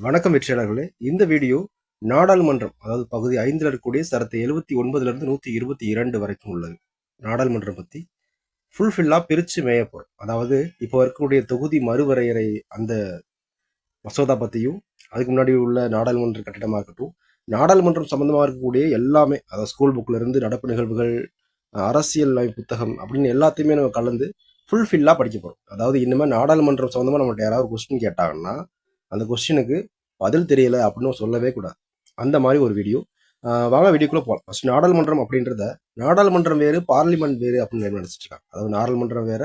வணக்கம் வெற்றியாளர்களே. இந்த வீடியோ நாடாளுமன்றம், அதாவது பகுதி 5ல் இருக்கக்கூடிய சரத்து 79லிருந்து 122 வரைக்கும் உள்ளது. நாடாளுமன்றம் பத்தி ஃபுல்ஃபில்லா பிரிச்சு மேய போறோம். அதாவது இப்போ இருக்கக்கூடிய தொகுதி மறுவரையறை அந்த மசோதா பத்தியும், அதுக்கு முன்னாடி உள்ள நாடாளுமன்ற கட்டிடமா இருக்கட்டும், நாடாளுமன்றம் சம்பந்தமா இருக்கக்கூடிய எல்லாமே, அதாவது ஸ்கூல் புக்ல இருந்து நடப்பு நிகழ்வுகள், அரசியல் புத்தகம் அப்படின்னு எல்லாத்தையுமே நம்ம கலந்து ஃபுல்ஃபில்லா படிக்க போறோம். அதாவது இனிமேல் நாடாளுமன்றம் சம்பந்தமா நம்மகிட்ட யாராவது கொஸ்டின் கேட்டாங்கன்னா அந்த கொஸ்டினுக்கு பதில் தெரியல அப்படின்னு சொல்லவே கூடாது. அந்த மாதிரி ஒரு வீடியோ. வாங்க வீடியோக்குள்ள போகலாம். ஃபர்ஸ்ட் நாடாளுமன்றம் அப்படின்றத நாடாளுமன்றம் வேறு பார்லிமெண்ட் வேறு அப்படின்னு நினைச்சிட்டு இருக்காங்க. அதாவது நாடாளுமன்றம் வேற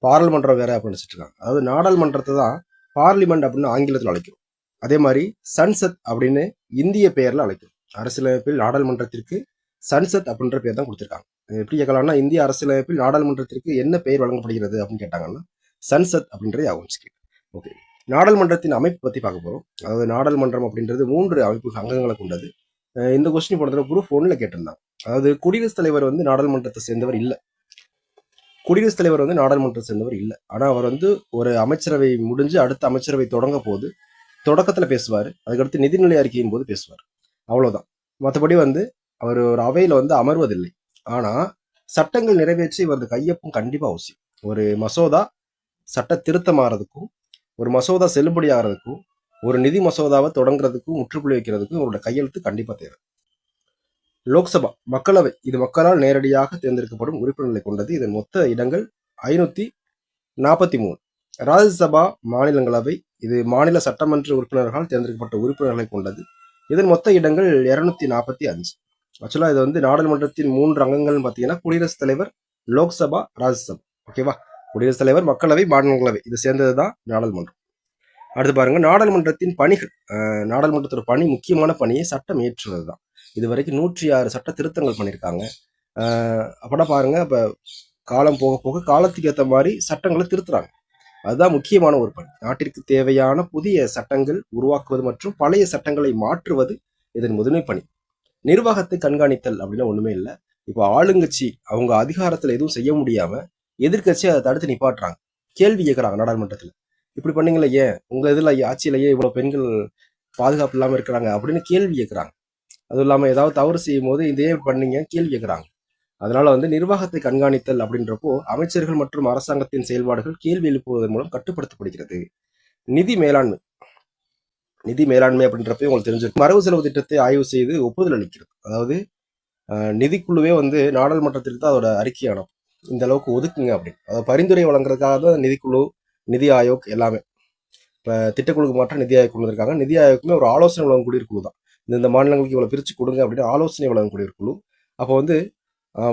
பாராளுமன்றம் வேற அப்படின்னு நினைச்சிட்டு இருக்காங்க. அதாவது நாடாளுமன்றத்தை தான் பார்லிமெண்ட் அப்படின்னு ஆங்கிலத்தில் அழைக்கிறோம். அதே மாதிரி சன்சத் அப்படின்னு இந்திய பெயர்ல அழைக்கிறோம். அரசியலமைப்பில் நாடாளுமன்றத்திற்கு சன்சத் அப்படின்ற பேர் தான் கொடுத்துருக்காங்க. எப்படி கேட்கலாம்னா, இந்திய அரசியலமைப்பில் நாடாளுமன்றத்திற்கு என்ன பெயர் வழங்கப்படுகிறது அப்படின்னு கேட்டாங்கன்னா சன்சத் அப்படின்றது ஆகும். ஓகே, நாடாளுமன்றத்தின் அமைப்பு பற்றி பார்க்க போகிறோம். அதாவது நாடாளுமன்றம் அப்படின்றது 3 அமைப்பு அங்கங்களை கொண்டது. இந்த கொஸ்டின் போனதுல குரூப் 1ல் கேட்டிருந்தாங்க. அதாவது குடியரசுத் தலைவர் வந்து நாடாளுமன்றத்தை சேர்ந்தவர் இல்லை. குடியரசுத் தலைவர் வந்து நாடாளுமன்றத்தை சேர்ந்தவர் இல்லை. ஆனால் அவர் வந்து ஒரு அமைச்சரவை முடிஞ்சு அடுத்த அமைச்சரவை தொடங்க போது தொடக்கத்தில் பேசுவார். அதுக்கடுத்து நிதிநிலை அறிக்கையின் போது பேசுவார். அவ்வளோதான். மற்றபடி வந்து அவர் ஒரு அவையில் வந்து அமர்வதில்லை. ஆனால் சட்டங்கள் நிறைவேற்றி இவரது கையொப்பம் கண்டிப்பாக அவசியம். ஒரு மசோதா சட்ட திருத்தமாகறதுக்கும், ஒரு மசோதா செல்லுபடி ஆகிறதுக்கும், ஒரு நிதி மசோதாவை தொடங்குறதுக்கும் முற்றுப்புள்ளி வைக்கிறதுக்கும் இவரோட கையெழுத்து கண்டிப்பாக தேவை. லோக்சபா மக்களவை, இது மக்களால் நேரடியாக தேர்ந்தெடுக்கப்படும் உறுப்பினர்களை கொண்டது. இதன் மொத்த இடங்கள் 543. ராஜ்யசபா மாநிலங்களவை, இது மாநில சட்டமன்ற உறுப்பினர்களால் தேர்ந்தெடுக்கப்பட்ட உறுப்பினர்களை கொண்டது. இதன் மொத்த இடங்கள் 245. ஆக்சுவலா இது வந்து நாடாளுமன்றத்தின் 3 அங்கங்கள்னு பார்த்தீங்கன்னா குடியரசுத் தலைவர், லோக்சபா, ராஜ்யசபா. ஓகேவா? குடியரசுத் தலைவர், மக்களவை, மாநிலங்களவை இது சேர்ந்தது தான் நாடாளுமன்றம். அடுத்து பாருங்க, நாடாளுமன்றத்தின் பணிகள். நாடாளுமன்றத்தோட பணி, முக்கியமான பணியை சட்டம் இயற்றுவது தான். இது வரைக்கும் 106 சட்ட திருத்தங்கள் பண்ணியிருக்காங்க. அப்படின்னா பாருங்க, இப்போ காலம் போக போக காலத்துக்கு ஏற்ற மாதிரி சட்டங்களை திருத்துறாங்க. அதுதான் முக்கியமான ஒரு பணி. நாட்டிற்கு தேவையான புதிய சட்டங்கள் உருவாக்குவது மற்றும் பழைய சட்டங்களை மாற்றுவது இதன் முதன்மை பணி. நிர்வாகத்தை கண்காணித்தல் அப்படின்னா ஒண்ணுமே இல்லை. இப்போ ஆளுங்கட்சி அவங்க அதிகாரத்துல எதுவும் செய்ய முடியாம எதிர்கட்சி அதை தடுத்து நிப்பாட்டுறாங்க, கேள்வி கேட்கறாங்க நாடாளுமன்றத்துல. இப்படி பண்ணீங்களே, ஏன் உங்க இதுல ஆட்சியிலேயே இவ்வளவு பெண்கள் பாதுகாப்பு இல்லாம இருக்கிறாங்க அப்படின்னு கேள்வி கேட்கறாங்க. அதுவும் இல்லாம ஏதாவது தவறு செய்யும் போது இதே பண்ணீங்க கேள்வி கேட்கறாங்க. அதனால வந்து நிர்வாகத்தை கண்காணித்தல் அப்படின்றப்போ அமைச்சர்கள் மற்றும் அரசாங்கத்தின் செயல்பாடுகள் கேள்வி எழுப்புவதன் மூலம் கட்டுப்படுத்தப்படுகிறது. நிதி மேலாண்மை. நிதி மேலாண்மை அப்படின்றப்ப உங்களுக்கு தெரிஞ்சிருக்கும். வரவு செலவு திட்டத்தை ஆய்வு செய்து ஒப்புதல் அளிக்கிறது. அதாவது நிதிக்குழுவே வந்து நாடாளுமன்றத்திற்கு தான் அதோட அறிக்கை அனுப்பும், இந்த அளவுக்கு ஒதுக்குங்க அப்படின்னு. அதாவது பரிந்துரை வழங்குறதுக்காக தான் நிதிக்குழு, நிதி ஆயோக் எல்லாமே. இப்போ திட்டக்குழுக்கு மாற்றம் நிதி ஆயோக் கொண்டு வந்திருக்காங்க. நிதி ஆயோக்குமே ஒரு ஆலோசனை வழங்கக்கூடிய ஒரு குழு தான். இந்த மாநிலங்களுக்கு இவ்வளோ பிரித்து கொடுங்க அப்படின்னு ஆலோசனை வழங்கக்கூடிய ஒரு குழு. அப்போ வந்து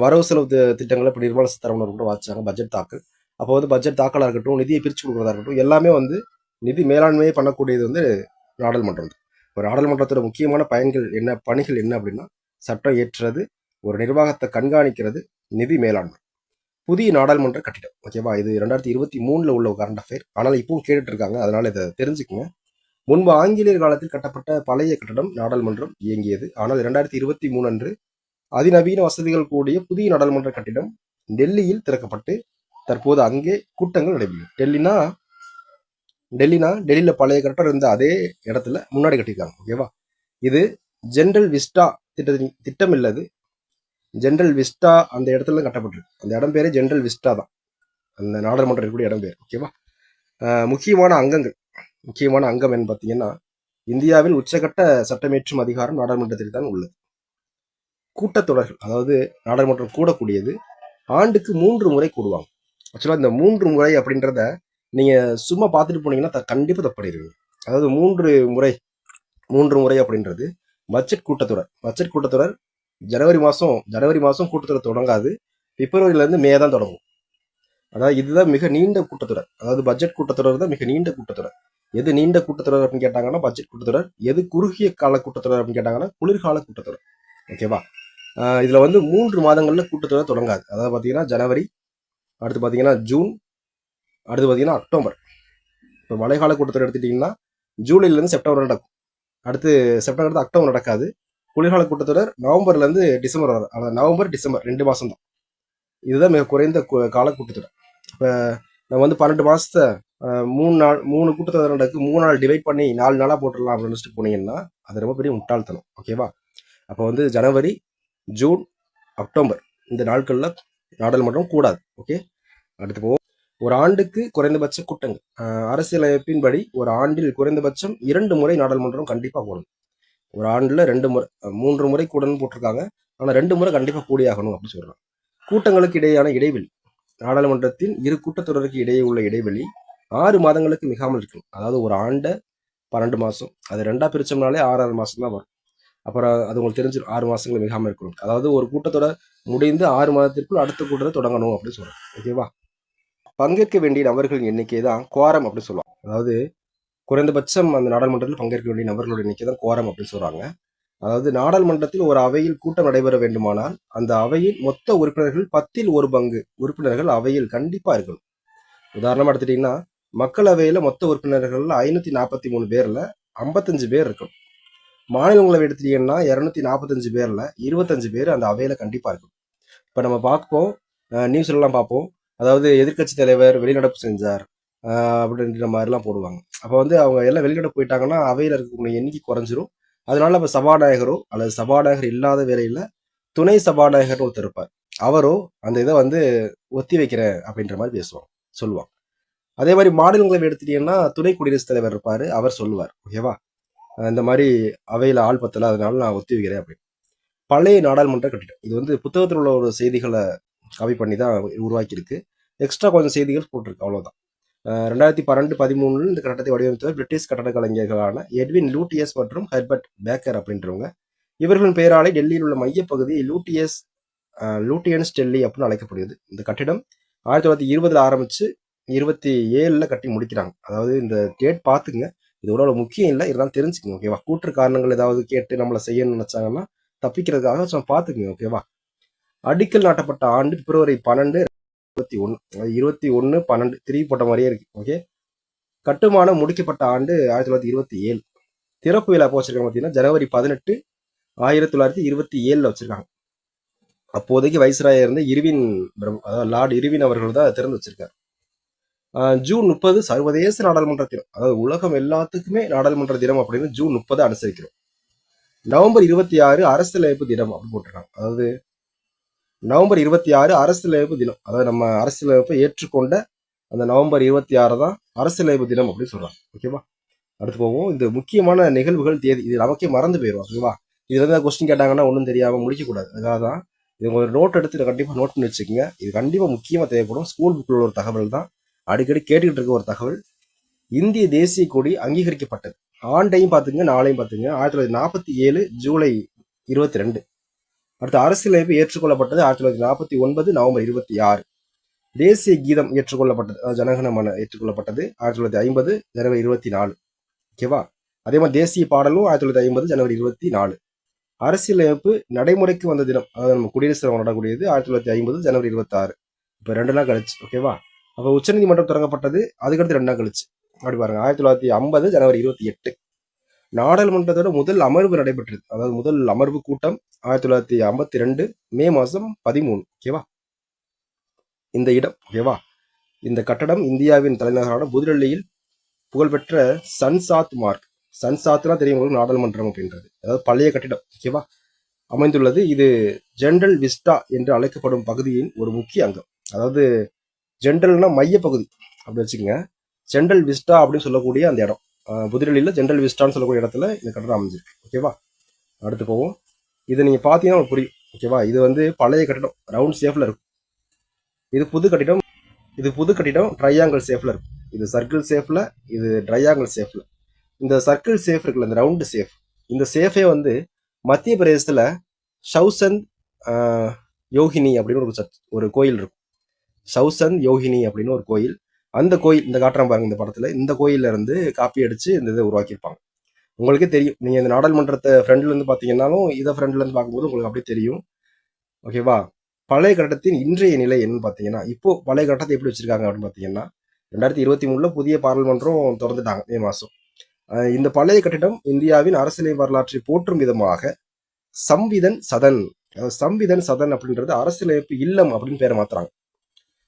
வரவு செலவு திட்டங்களை இப்போ நிர்மலா சீதாராமன் கூட வாசிச்சாங்க, பட்ஜெட் தாக்கல். அப்போ வந்து பட்ஜெட் தாக்கலாக இருக்கட்டும், நிதியை பிரித்து கொடுக்குறதா இருக்கட்டும், எல்லாமே வந்து நிதி மேலாண்மையை பண்ணக்கூடியது வந்து நாடாளுமன்றம் தான். இப்போ நாடாளுமன்றத்தோட முக்கியமான பயன்கள் என்ன, பணிகள் என்ன அப்படின்னா, சட்டம் ஏற்றுறது, ஒரு நிர்வாகத்தை கண்காணிக்கிறது, நிதி மேலாண்மை. புதிய நாடாளுமன்ற கட்டிடம். ஓகேவா? இது 2023ல் உள்ள கரண்ட் அஃபேர். ஆனால் இப்பவும் கேட்டுட்டு இருக்காங்க, அதனால இதை தெரிஞ்சுக்கங்க. முன்பு ஆங்கிலேயர் காலத்தில் கட்டப்பட்ட பழைய கட்டடம் நாடாளுமன்றம் இயங்கியது. ஆனால் 2023 அன்று அதிநவீன வசதிகள் கூடிய புதிய நாடாளுமன்ற கட்டிடம் டெல்லியில் திறக்கப்பட்டு தற்போது அங்கே கூட்டங்கள் நடைபெறும். டெல்லியில பழைய கட்டடம் இருந்த அதே இடத்துல முன்னாடி கட்டியிருக்காங்க. ஓகேவா? இது ஜெனரல் விஸ்டா திட்டம் இல்லது, ஜெனரல் விஸ்டா அந்த இடத்துல கட்டப்பட்டிருக்கு. அந்த இடம் பேரே ஜெனரல் விஸ்டா தான், அந்த நாடாளுமன்றம் இருக்கக்கூடிய இடம் பேர். ஓகேவா? முக்கியமான அங்கங்கள். முக்கியமான அங்கம் என்ன பார்த்தீங்கன்னா, இந்தியாவில் உச்சகட்ட சட்டமேற்றும் அதிகாரம் நாடாளுமன்றத்தில் தான் உள்ளது. கூட்டத்தொடர்கள், அதாவது நாடாளுமன்றம் கூடக்கூடியது ஆண்டுக்கு 3 முறை கூடுவாங்க. ஆக்சுவலா இந்த 3 முறை அப்படின்றத நீங்க சும்மா பார்த்துட்டு போனீங்கன்னா கண்டிப்பா தப்படிடுவீங்க. அதாவது 3 முறை அப்படின்றது பட்ஜெட் கூட்டத்தொடர். பட்ஜெட் கூட்டத்தொடர் ஜனவரி மாசம் கூட்டத்தொடர் தொடங்காது, பிப்ரவரியிலேருந்து மே தான் தொடங்கும். அதாவது இதுதான் மிக நீண்ட கூட்டத்தொடர். அதாவது பட்ஜெட் கூட்டத்தொடர் தான் மிக நீண்ட கூட்டத்தொடர். எது நீண்ட கூட்டத்தொடர் அப்படின்னு கேட்டாங்கன்னா பட்ஜெட் கூட்டத்தொடர். எது குறுகிய கால கூட்டத்தொடர் அப்படின்னு கேட்டாங்கன்னா குளிர்கால கூட்டத்தொடர். ஓகேவா? இதுல வந்து 3 மாதங்கள்ல கூட்டத்தொடர் தொடங்காது. அதாவது பார்த்தீங்கன்னா ஜனவரி, அடுத்து பார்த்தீங்கன்னா ஜூன், அடுத்து பார்த்தீங்கன்னா அக்டோபர். இப்போ மழைக்கால கூட்டத்தொடர் எடுத்துட்டீங்கன்னா ஜூலைலேருந்து செப்டம்பர் நடக்கும். அடுத்து செப்டம்பர் அக்டோபர் நடக்காது. குளிர்கால கூட்டத்தொடர் நவம்பர்லேருந்து டிசம்பர் வரும். அதாவது நவம்பர், டிசம்பர் 2 மாதம் தான். இதுதான் மிக குறைந்த கால கூட்டத்தொடர். இப்போ நம்ம வந்து 12 மாதத்தை மூணு கூட்டத்தொடர் நடக்கு 3 நாள் டிவைட் பண்ணி 4 நாளாக போட்டுடலாம் அப்படின்னு நினச்சிட்டு போனீங்கன்னா அது ரொம்ப பெரிய முட்டாள்தனம். ஓகேவா? அப்போ வந்து ஜனவரி, ஜூன், அக்டோபர் இந்த நாட்களில் நாடாளுமன்றம் கூடாது. ஓகே, அடுத்து போவோம். ஒரு ஆண்டுக்கு குறைந்தபட்ச கூட்டங்கள். அரசியலமைப்பின்படி ஒரு ஆண்டில் குறைந்தபட்சம் 2 முறை நாடாளுமன்றம் கண்டிப்பாக கூடும். ஒரு ஆண்டில் 2 முறை, 3 முறை கூடணும்னு போட்டிருக்காங்க. ஆனால் 2 முறை கண்டிப்பாக கூடியாகணும் அப்படின்னு சொல்கிறாங்க. கூட்டங்களுக்கு இடையேயான இடைவெளி. நாடாளுமன்றத்தின் இரு கூட்டத்தொடருக்கு இடையே உள்ள இடைவெளி 6 மாதங்களுக்கு மிகாமல் இருக்கணும். அதாவது ஒரு ஆண்டை 12 மாதம், அது 2ஆக பிரிச்சோம்னாலே 6 மாதம் தான் வரும். அப்புறம் அது உங்களுக்கு தெரிஞ்சிடும் 6 மாதங்கள் மிகாமல் இருக்கணும். அதாவது ஒரு கூட்டத்தொடர் முடிந்து 6 மாதத்திற்குள் அடுத்த கூட்டத்தை தொடங்கணும் அப்படின்னு சொல்கிறோம். ஓகேவா? பங்கேற்க வேண்டிய நபர்களின் எண்ணிக்கை தான் குவாரம் அப்படின்னு சொல்லுவாங்க. அதாவது குறைந்தபட்சம் அந்த நாடாளுமன்றத்தில் பங்கேற்க வேண்டிய நபர்களோட எண்ணிக்கை தான் குவாரம் அப்படின்னு சொல்றாங்க. அதாவது நாடாளுமன்றத்தில் ஒரு அவையில் கூட்டம் நடைபெற வேண்டுமானால் அந்த அவையில் மொத்த உறுப்பினர்கள் 10ல் 1 பங்கு உறுப்பினர்கள் அவையில் கண்டிப்பா இருக்கணும். உதாரணமா எடுத்துட்டீங்கன்னா மக்களவையில மொத்த உறுப்பினர்கள் 543 பேர்ல 55 பேர் இருக்கணும். மாநிலங்களவை எடுத்துட்டீங்கன்னா 245 பேர்ல 25 பேர் அந்த அவையில கண்டிப்பா இருக்கணும். இப்ப நம்ம பார்ப்போம், நியூஸ்ல எல்லாம் பார்ப்போம், அதாவது எதிர்க்கட்சி தலைவர் வெளிநடப்பு செஞ்சார் அப்படின்ற மாதிரிலாம் போடுவாங்க. அப்போ வந்து அவங்க எல்லாம் வெளிநடப்பு போயிட்டாங்கன்னா அவையில் இருக்கக்கூடிய எண்ணிக்கை குறைஞ்சிரும். அதனால இப்போ சபாநாயகரோ அல்லது சபாநாயகர் இல்லாத வேலையில துணை சபாநாயகர் ஒருத்தர் இருப்பார். அவரோ அந்த இதை வந்து ஒத்தி வைக்கிறேன் அப்படின்ற மாதிரி பேசுவாங்க, சொல்லுவாங்க. அதே மாதிரி மாநிலங்களவை எடுத்துட்டீங்கன்னா துணை குடியரசுத் தலைவர் இருப்பாரு, அவர் சொல்லுவார். ஓகேவா? இந்த மாதிரி அவையில் ஆள் பத்தல, அதனால நான் ஒத்தி வைக்கிறேன் அப்படின்னு. பழைய நாடாளுமன்ற கட்டிடம் இது வந்து புத்தகத்தில் உள்ள ஒரு செய்திகளை காப்பி பண்ணி தான் உருவாக்கியிருக்கு. எக்ஸ்ட்ரா கொஞ்சம் செய்திகள் போட்டிருக்கு, அவ்வளோதான். 2012-13 இந்த கட்டடத்தை வடிவமைத்தவர் பிரிட்டிஷ் கட்டட கலைஞர்களான எட்வின் லூட்டியஸ் மற்றும் ஹெர்பர்ட் பேக்கர் அப்படின்றவங்க. இவர்களின் பெயராலே டெல்லியில் உள்ள மையப்பகுதி லூட்டியன் ஸ்டெல்லி அப்படின்னு அழைக்கப்படுகிறது. இந்த கட்டிடம் 1920 ஆரம்பிச்சு 27 கட்டி முடிக்கிறாங்க. அதாவது இந்த டேட் பார்த்துங்க, இது ஒரு முக்கியம் இல்லை, இதெல்லாம் தெரிஞ்சுக்கங்க. ஓகேவா? கூற்று காரணங்கள் ஏதாவது கேட்டு நம்மளை செய்யணும்னு நினைச்சாங்கன்னா தப்பிக்கிறதுக்காக பார்த்துக்குங்க. ஓகேவா? அடிக்கல் நாட்டப்பட்ட ஆண்டு பிப்ரவரி 12, 21/12 திருப்பி போட்ட மாதிரியே இருக்கு. ஓகே, கட்டுமானம் முடிக்கப்பட்ட ஆண்டு 1927. திறப்பு விழா எப்போ வச்சிருக்காங்க பார்த்தீங்கன்னா ஜனவரி 18, 1927 வச்சிருக்காங்க. அப்போதைக்கு வைஸ்ராயா இருந்த அதாவது லார்ட் இருவின் அவர்கள் தான் திறந்து வச்சிருக்காரு. ஜூன் 30 சர்வதேச நாடாளுமன்ற தினம், அதாவது உலகம் எல்லாத்துக்குமே நாடாளுமன்ற தினம் அப்படின்னு ஜூன் 30 அனுசரிக்கிறோம். நவம்பர் 26 அரசியலமைப்பு தினம் அப்படின்னு போட்டிருக்காங்க. அதாவது நவம்பர் 26 அரசியலமைப்பு தினம், அதாவது நம்ம அரசியலமைப்பை ஏற்றுக்கொண்ட அந்த நவம்பர் 26 தான் அரசியலமைப்பு தினம் அப்படின்னு சொல்றாங்க. ஓகேவா? அடுத்து போவோம். இந்த முக்கியமான நிகழ்வுகள் தேதி இது நமக்கே மறந்து போயிடும். ஓகேவா? இதுல இருந்து கொஸ்டின் கேட்டாங்கன்னா ஒன்றும் தெரியாம முடிக்கக்கூடாது. அதுக்காக தான் இது ஒரு நோட் எடுத்து கண்டிப்பா நோட் பண்ணி வச்சுக்கோங்க. இது கண்டிப்பா முக்கியமா தேவைப்படும். ஸ்கூல் புக்கில் உள்ள ஒரு தகவல் தான், அடிக்கடி கேட்டுக்கிட்டு இருக்க ஒரு தகவல். இந்திய தேசிய கொடி அங்கீகரிக்கப்பட்டது. ஆண்டையும் பார்த்துங்க, நாளையும் பார்த்துங்க. 1947 ஜூலை 22. அடுத்து அரசியலமைப்பு ஏற்றுக்கொள்ளப்பட்டது 1949 நவம்பர் 26. தேசிய கீதம் ஏற்றுக்கொள்ளப்பட்டது, ஜனகணமன ஏற்றுக்கொள்ளப்பட்டது 1950 ஜனவரி 24. ஓகேவா? அதே மாதிரி தேசிய பாடலும் 1950 ஜனவரி 24. அரசியலமைப்பு நடைமுறைக்கு வந்த தினம், அதாவது நம்ம குடியரசு தினம் கொண்டாடக்கூடியது 1950 ஜனவரி 26. இப்போ 2 நாள் கழிச்சு. ஓகேவா? அப்போ உச்சநீதிமன்றம் தொடங்கப்பட்டது அதுக்கடுத்து 2 நாள் கழிச்சு. அப்படி பாருங்க, 1950 ஜனவரி 28. நாடாளுமன்றத்தோட முதல் அமர்வு நடைபெற்றது, அதாவது முதல் அமர்வு கூட்டம் 1952 மே மாதம் 13. ஓகேவா? இந்த இடம், ஓகேவா, இந்த கட்டடம் இந்தியாவின் தலைநகரான புதுடெல்லியில் புகழ்பெற்ற சன்சாத் மார்க், சன்சாத்னா தெரியும் உங்களுக்கு, நாடாளுமன்றம் அப்படின்றது, அதாவது பழைய கட்டிடம். ஓகேவா? அமைந்துள்ளது. இது ஜென்ரல் விஸ்டா என்று அழைக்கப்படும் பகுதியின் ஒரு முக்கிய அங்கம். அதாவது ஜென்ரல்னா மைய பகுதி அப்படி வச்சுக்கோங்க. ஜென்ரல் விஸ்டா அப்படின்னு சொல்லக்கூடிய அந்த இடம் புதுடெல்லியில் ஜென்ரல் விஸ்டான்னு சொல்லக்கூடிய இடத்துல இந்த கட்டடம் அமைஞ்சிருக்கு. ஓகேவா? அடுத்து போவோம். இதை நீங்கள் பார்த்தீங்கன்னா புரியும். ஓகேவா? இது வந்து பழைய கட்டிடம், ரவுண்ட் ஷேப்ல இருக்கும். இது புது கட்டிடம் ட்ரையாங்கிள் ஷேப்ல இருக்கும். இது சர்க்கிள் ஷேப்ல, இது ட்ரையாங்கிள் ஷேப்ல. இந்த சர்க்கிள் ஷேப் இருக்குல்ல, இந்த ரவுண்டு ஷேப், இந்த ஷேஃபே வந்து மத்திய பிரதேசத்துல ஷவுசந்த் யோகினி அப்படின்னு ஒரு கோயில் இருக்கும். ஷவுசந்த் யோகினி அப்படின்னு ஒரு கோயில். அந்த கோயில் இந்த காட்டுறான் பாருங்க இந்த படத்துல, இந்த கோயில்ல இருந்து காப்பி அடிச்சு இந்த இதை உருவாக்கியிருப்பாங்க. உங்களுக்கே தெரியும், நீங்க இந்த நாடாளுமன்றத்தை ஃப்ரெண்ட்ல இருந்து பாத்தீங்கன்னாலும் இதை ஃப்ரெண்ட்ல இருந்து பார்க்கும்போது உங்களுக்கு அப்படியே தெரியும். ஓகேவா? பழைய கட்டடத்தின் இன்றைய நிலை என்னன்னு பாத்தீங்கன்னா, இப்போ பழைய கட்டடத்தை எப்படி வச்சிருக்காங்க அப்படின்னு பாத்தீங்கன்னா, 2023 புதிய பாராளுமன்றம் திறந்துட்டாங்க மே மாசம். இந்த பழைய கட்டிடம் இந்தியாவின் அரசியல் வரலாற்றை போற்றும் விதமாக சம்விதன் சதன், சம்விதன் சதன் அப்படின்றது அரசியலமைப்பு இல்லம் அப்படின்னு பேரை மாத்துறாங்க.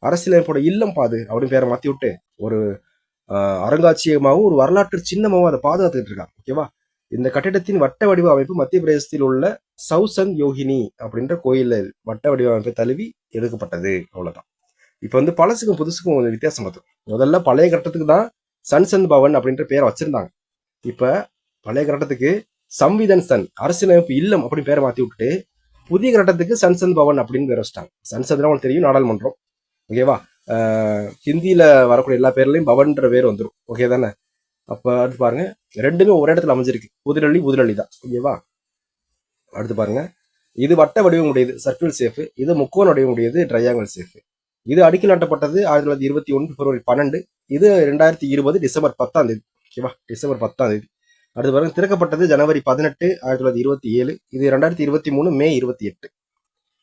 அரசியலமைப்போட இல்லம் பாது அப்படின்னு பேரை மாத்தி விட்டு ஒரு அருங்காட்சியகமாகவும் ஒரு வரலாற்று சின்னமாகவும் அதை பாதுகாத்துக்கிட்டு இருக்காங்க. ஓகேவா? இந்த கட்டிடத்தின் வட்ட வடிவ அமைப்பு மத்திய பிரதேசத்தில் உள்ள சௌசந்த் யோகினி அப்படின்ற கோயிலில் வட்ட வடிவ அமைப்பை தழுவி எடுக்கப்பட்டது. அவ்வளவுதான். இப்போ வந்து பழசுக்கும் புதுசுக்கும் கொஞ்சம் வித்தியாசம் பார்த்து, முதல்ல பழைய கட்டத்துக்கு தான் சன்சந்த் பவன் அப்படின்ற பேரை வச்சிருந்தாங்க. இப்ப பழைய கட்டத்துக்கு சம்விதன் சன் அரசியலமைப்பு இல்லம் அப்படின்னு பேரை மாத்தி விட்டுட்டு புதிய கட்டத்துக்கு சன்சந்த் பவன் அப்படின்னு பேர் வச்சிட்டாங்க. சன்சந்த்னா உங்களுக்கு தெரியும், நாடாளுமன்றம். ஓகேவா? ஹிந்தியில வரக்கூடிய எல்லா பேர்லயும் பவன்ற பேர் வந்துடும். ஓகே தானே? அப்ப அடுத்து பாருங்க, ரெண்டுமே ஒரே இடத்துல அமைஞ்சிருக்கு. புதுடெல்லி தான். ஓகேவா? அடுத்து பாருங்க, இது வட்ட வடிவம் உடையது சர்க்கிள் சேஃப், இது முக்கோண வடிவம் உடையது ட்ரையாங்கிள் சேஃப். இது அடிக்கல் நாட்டப்பட்டது 1921 பிப்ரவரி 12, இது 2020 டிசம்பர் 10ஆம் தேதி. ஓகேவா? டிசம்பர் 10ஆம் தேதி. அடுத்து பாருங்க, திறக்கப்பட்டது ஜனவரி 18, 1927, இது 2023 மே 28.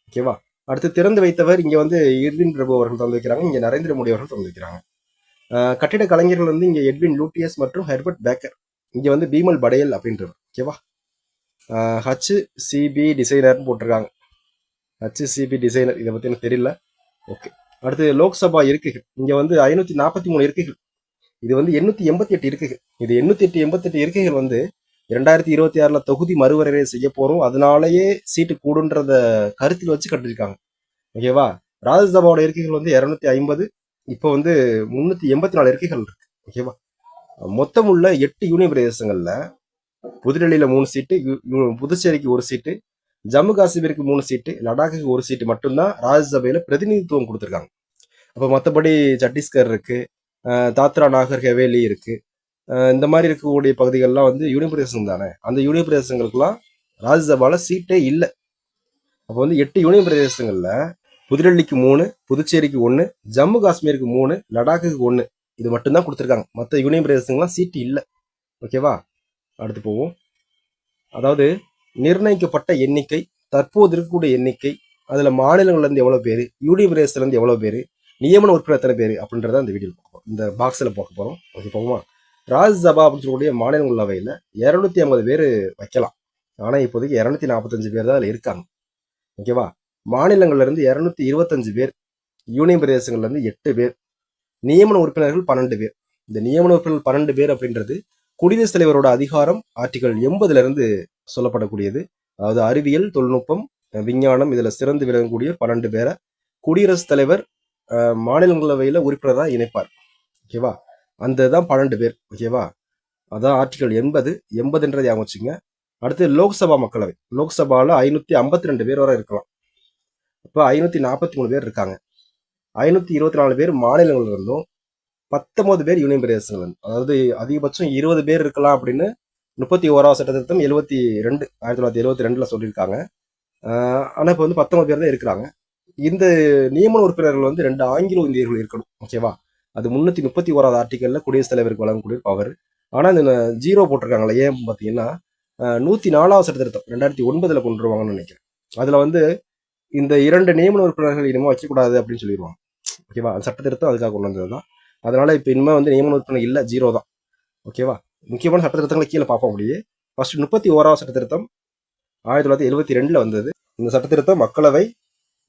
ஓகேவா? அடுத்து திறந்து வைத்தவர் இங்க வந்து இர்வின் பிரபு அவர்கள் திறந்து வைக்கிறாங்க, இங்க நரேந்திர மோடி அவர்கள் திறந்து வைக்கிறாங்க. கட்டிட கலைஞர்கள் வந்து இங்க எட்வின் லூட்டியஸ் மற்றும் ஹெர்பர்ட் பேக்கர், இங்க வந்து பீமல் படையல் அப்படின்றவர். ஓகேவா? HCB டிசைனர்னு போட்டிருக்காங்க. HCB டிசைனர், இதை பத்தி எனக்கு தெரியல. ஓகே. அடுத்து லோக்சபா இருக்கைகள், இங்க வந்து 543 இருக்கைகள், இது வந்து 888 இருக்கைகள். இது 888 இருக்கைகள் வந்து 2026 தொகுதி மறுவரையறை செய்ய போறோம், அதனாலேயே சீட்டு கூடுன்றத கருத்தில் வச்சு கட்டிருக்காங்க. ஓகேவா? ராஜ்யசபாவோட இருக்கைகள் வந்து 250, இப்போ வந்து 384 இருக்கைகள் இருக்கு. ஓகேவா? மொத்தம் உள்ள 8 யூனியன் பிரதேசங்கள்ல புதுடெல்லியில 3 சீட்டு, புதுச்சேரிக்கு 1 சீட்டு, ஜம்மு காஷ்மீருக்கு 3 சீட்டு, லடாக்குக்கு 1 சீட்டு மட்டும்தான் ராஜ்யசபையில பிரதிநிதித்துவம் கொடுத்துருக்காங்க. அப்போ மற்றபடி சத்தீஸ்கர் இருக்கு, தாத்ரா நாகர் ஹவேலி இருக்கு, இந்த மாதிரி இருக்கக்கூடிய பகுதிகள்லாம் வந்து யூனியன் பிரதேசம் தானே. அந்த யூனியன் பிரதேசங்களுக்குலாம் ராஜ்யசபால சீட்டே இல்லை. அப்போ வந்து 8 யூனியன் பிரதேசங்கள்ல புதுடெல்லிக்கு 3, புதுச்சேரிக்கு 1, ஜம்மு காஷ்மீருக்கு 3, லடாக்குக்கு 1, இது மட்டும்தான் கொடுத்துருக்காங்க. மற்ற யூனியன் பிரதேசங்கள்லாம் சீட்டு இல்லை. ஓகேவா? அடுத்து போவோம். அதாவது நிர்ணயிக்கப்பட்ட எண்ணிக்கை, தற்போது இருக்கக்கூடிய எண்ணிக்கை, அதுல மாநிலங்கள்ல இருந்து எவ்வளவு பேரு, யூனியன் பிரதேசத்துல இருந்து எவ்வளவு பேரு, நியமன உறுப்பினர் எத்தனை பேரு அப்படின்றத இந்த வீடியோ இந்த பாக்ஸ்ல பார்க்க போறோம். ஓகே, போகுமா? ராஜ்யசபா அப்படின்னு சொல்லக்கூடிய மாநிலங்களவையில 250 பேர் வைக்கலாம். ஆனா இப்போதைக்கு 245 பேர் தான் அதுல இருக்காங்க. ஓகேவா? மாநிலங்கள்ல இருந்து 225 பேர், யூனியன் பிரதேசங்கள்ல இருந்து 8 பேர், நியமன உறுப்பினர்கள் 12 பேர். இந்த நியமன உறுப்பினர்கள் 12 பேர் அப்படின்றது குடியரசுத் தலைவரோட அதிகாரம் ஆர்டிகல் 80ல இருந்து சொல்லப்படக்கூடியது. அதாவது அறிவியல், தொழில்நுட்பம், விஞ்ஞானம், இதுல சிறந்து விளங்கக்கூடிய 12 பேரை குடியரசுத் தலைவர் மாநிலங்களவையில உறுப்பினராக இணைப்பார். ஓகேவா? அந்த தான் 12 பேர். ஓகேவா? அதான் ஆர்டிகல் 80 ஞாபகம் வச்சுங்க. அடுத்து லோக்சபா மக்களவை, லோக்சபால 552 பேர் வரை இருக்கலாம். இப்போ 543 பேர் இருக்காங்க. 524 பேர் மாநிலங்கள்ல இருந்தும் 19 பேர் யூனியன் பிரதேசங்கள் இருந்து. அதாவது அதிகபட்சம் 20 பேர் இருக்கலாம் அப்படின்னு 31வது சட்ட திருத்தம் 72 1972ல சொல்லியிருக்காங்க. ஆனா இப்போ வந்து 19 பேர் தான் இருக்கிறாங்க. இந்த நியமன உறுப்பினர்கள் வந்து 2 ஆங்கிலோ இந்தியர்கள் இருக்கணும். ஓகேவா? அது 331வது ஆர்டிகல்ல குடியரசுத் தலைவருக்கு வழங்கக்கூடிய பவர். ஆனா இந்த 0 போட்டிருக்காங்களே, ஏன் பார்த்தீங்கன்னா 104வது சட்ட திருத்தம் 2009ல கொண்டு வருவாங்கன்னு நினைக்கிறேன். அதுல வந்து இந்த 2 நியமன உறுப்பினர்கள் இனிமே வைக்கக்கூடாது அப்படின்னு சொல்லிடுவாங்க. ஓகேவா? அந்த சட்ட திருத்தம் அதுக்காக கொண்டு வந்ததுதான். அதனால இப்ப இனிமே வந்து நியமன உறுப்பினர் இல்ல, 0 தான். ஓகேவா? முக்கியமான சட்ட திருத்தங்களை கீழே பார்ப்போம். அப்படியே ஃபர்ஸ்ட் 31வது சட்ட திருத்தம் 1972ல வந்தது. இந்த சட்ட திருத்தம் மக்களவை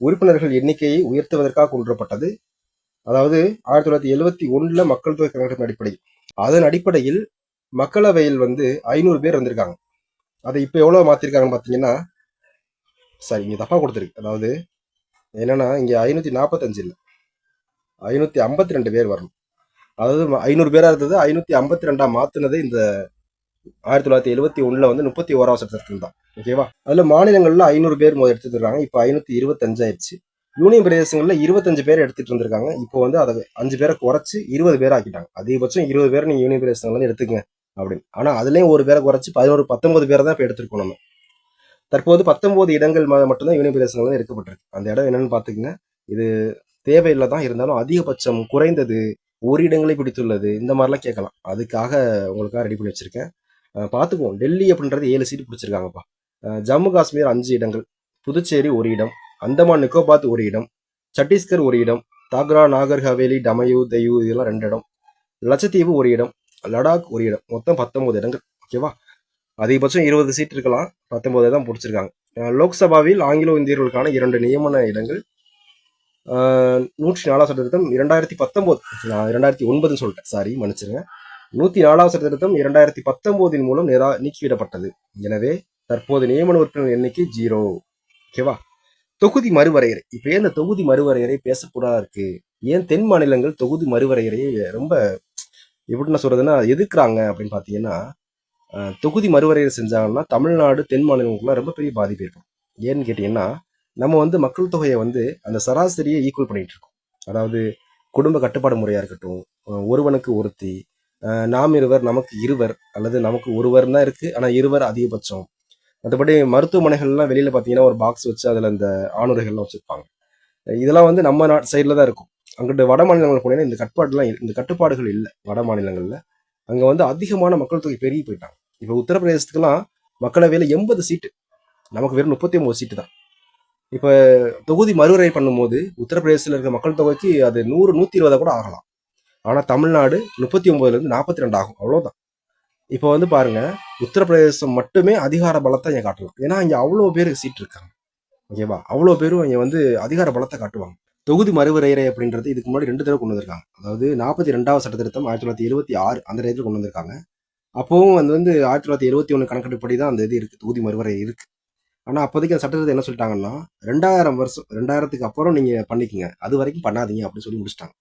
உறுப்பினர்கள் எண்ணிக்கையை உயர்த்துவதற்காக கொண்டு வரப்பட்டது. அதாவது 1971ல மக்கள் தொகை கணக்கெடுப்பின் அடிப்படையில், அதன் அடிப்படையில் மக்களவையில் வந்து 500 பேர் வந்திருக்காங்க. அதை இப்ப எவ்வளவு மாத்திருக்காங்கன்னு பாத்தீங்கன்னா, சரி இங்க தப்பா கொடுத்துருக்கு. அதாவது என்னன்னா, இங்க 545 இல்ல, 552 பேர் வரணும். அதாவது 500 பேரா இருந்தது 552 மாத்தினது இந்த 1971ல வந்து 31வது சட்ட திருத்தம் தான். ஓகேவா? அதுல மாநிலங்கள்ல 500 பேர் முதல் எடுத்துட்டு இருக்காங்க. இப்ப 525 ஆயிடுச்சு. யூனியன் பிரதேசங்கள்ல 25 பேர் எடுத்துட்டு இருந்திருக்காங்க. இப்போ வந்து அதை 5 பேரை குறைச்சு 20 பேர் ஆக்கிட்டாங்க. அதிகபட்சம் 20 பேர் நீங்க யூனியன் பிரதேசங்கள்ல எடுத்துக்கங்க அப்படின்னு. ஆனா அதுலயும் ஒரு பேரை குறைச்சு 19 பேரை தான் இப்ப எடுத்திருக்கோம் நம்ம. தற்போது 19 இடங்கள் மட்டும்தான் யூனியன் பிரதேசங்கள்ல எடுக்கப்பட்டிருக்கு. அந்த இடம் என்னன்னு பாத்துக்கங்க. இது தேவையில்லை தான், இருந்தாலும் அதிகபட்சம் குறைந்தது ஒரு இடங்களை பிடித்துள்ளது இந்த மாதிரிலாம் கேட்கலாம். அதுக்காக உங்களுக்காக ரெடி பண்ணி வச்சிருக்கேன். பார்த்துக்குவோம். டெல்லி அப்படின்றது 7 சீட்டு பிடிச்சிருக்காங்கப்பா. ஜம்மு காஷ்மீர் 5 இடங்கள், புதுச்சேரி 1 இடம், அந்தமான் நிக்கோபாத் 1 இடம், சத்தீஸ்கர் 1 இடம், தாத்ரா நாகர் ஹவேலி, டமயூ, தையூ இதெல்லாம் 2 இடம், லட்சத்தீவு 1 இடம், லடாக் 1 இடம், மொத்தம் 19 இடங்கள். ஓகேவா? அதிகபட்சம் 20 சீட் இருக்கலாம், 19 தான் பிடிச்சிருக்காங்க. லோக்சபாவில் ஆங்கிலோ இந்தியர்களுக்கான 2 நியமன இடங்கள், 104வது சட்ட திருத்தம் 2019, நான் 2009 சொல்லிட்டேன், சாரி மன்னிச்சிருங்க. 104வது சட்ட திருத்தம் 2019 மூலம் நீக்கிவிடப்பட்டது. எனவே தற்போது நியமன உறுப்பினர் எண்ணிக்கை 0. ஓகேவா? தொகுதி மறுவரையறை. இப்ப ஏன் இந்த தொகுதி மறுவரையறை பேசக்கூடாது இருக்கு? ஏன் தென் மாநிலங்கள் தொகுதி மறுவரையறையை ரொம்ப எப்படி நான் சொல்றதுன்னா எதிர்க்கிறாங்க அப்படின்னு பாத்தீங்கன்னா, தொகுதி மறுவரையறை செஞ்சாங்கன்னா தமிழ்நாடு தென் மாநிலங்களுக்குள்ள ரொம்ப பெரிய பாதிப்பு இருக்கும். ஏன்னு கேட்டீங்கன்னா, நம்ம வந்து மக்கள் தொகையை வந்து அந்த சராசரியை ஈக்குவல் பண்ணிட்டு இருக்கோம். அதாவது குடும்ப கட்டுப்பாடு முறையா இருக்கட்டும், ஒருவனுக்கு ஒருத்தி, நாம் இருவர் நமக்கு இருவர், அல்லது நமக்கு ஒருவர் தான் இருக்கு ஆனா இருவர் அதிகபட்சம். மற்றபடி மருத்துவமனைகள்லாம் வெளியில பாத்தீங்கன்னா ஒரு பாக்ஸ் வச்சு அதுல இந்த ஆணுரைகள்லாம் வச்சிருப்பாங்க. இதெல்லாம் வந்து நம்ம சைட்ல தான் இருக்கும். அங்கிட்டு வட மாநிலங்கள் போனீங்கன்னா இந்த கட்டுப்பாடுகள் இல்லை. வட மாநிலங்கள்ல அங்க வந்து அதிகமான மக்கள் தொகை பெருகி போயிட்டாங்க. இப்ப உத்தரப்பிரதேசத்துக்குலாம் மக்களவையில 80 சீட்டு, நமக்கு வெறும் 39 சீட்டு தான். இப்ப தொகுதி மறுவரை பண்ணும்போது உத்தரப்பிரதேசத்துல இருக்க மக்கள் தொகைக்கு அது 100 120 கூட ஆகலாம். ஆனா தமிழ்நாடு 39ல இருந்து 42 ஆகும், அவ்வளவுதான். இப்ப வந்து பாருங்க, உத்தரப்பிரதேசம் மட்டுமே அதிகார பலத்தை இங்க காட்டலாம். ஏன்னா இங்க அவ்வளவு பேர் சீட் இருக்காங்க. ஓகேவா? அவ்வளவு பேரும் இங்க வந்து அதிகார பலத்தை காட்டுவாங்க. தொகுதி மறுவரையறை அப்படின்றது இதுக்கு முன்னாடி 2 தடவை கொண்டு வந்திருக்காங்க. அதாவது 42வது சட்ட திருத்தம் 1976 அந்த நேரத்தில் கொண்டு வந்திருக்காங்க. அப்பவும் அது வந்து 1971 கணக்கெடுப்படி தான் அந்த இது இருக்கு, தொகுதி மறுவரை இருக்கு. ஆனா அப்போதைக்கு அந்த சட்டத்தை என்ன சொல்லிட்டாங்கன்னா, 2000க்கு அப்புறம் நீங்க பண்ணிக்கங்க, அது வரைக்கும் பண்ணாதீங்க அப்படின்னு சொல்லி முடிச்சிட்டாங்க.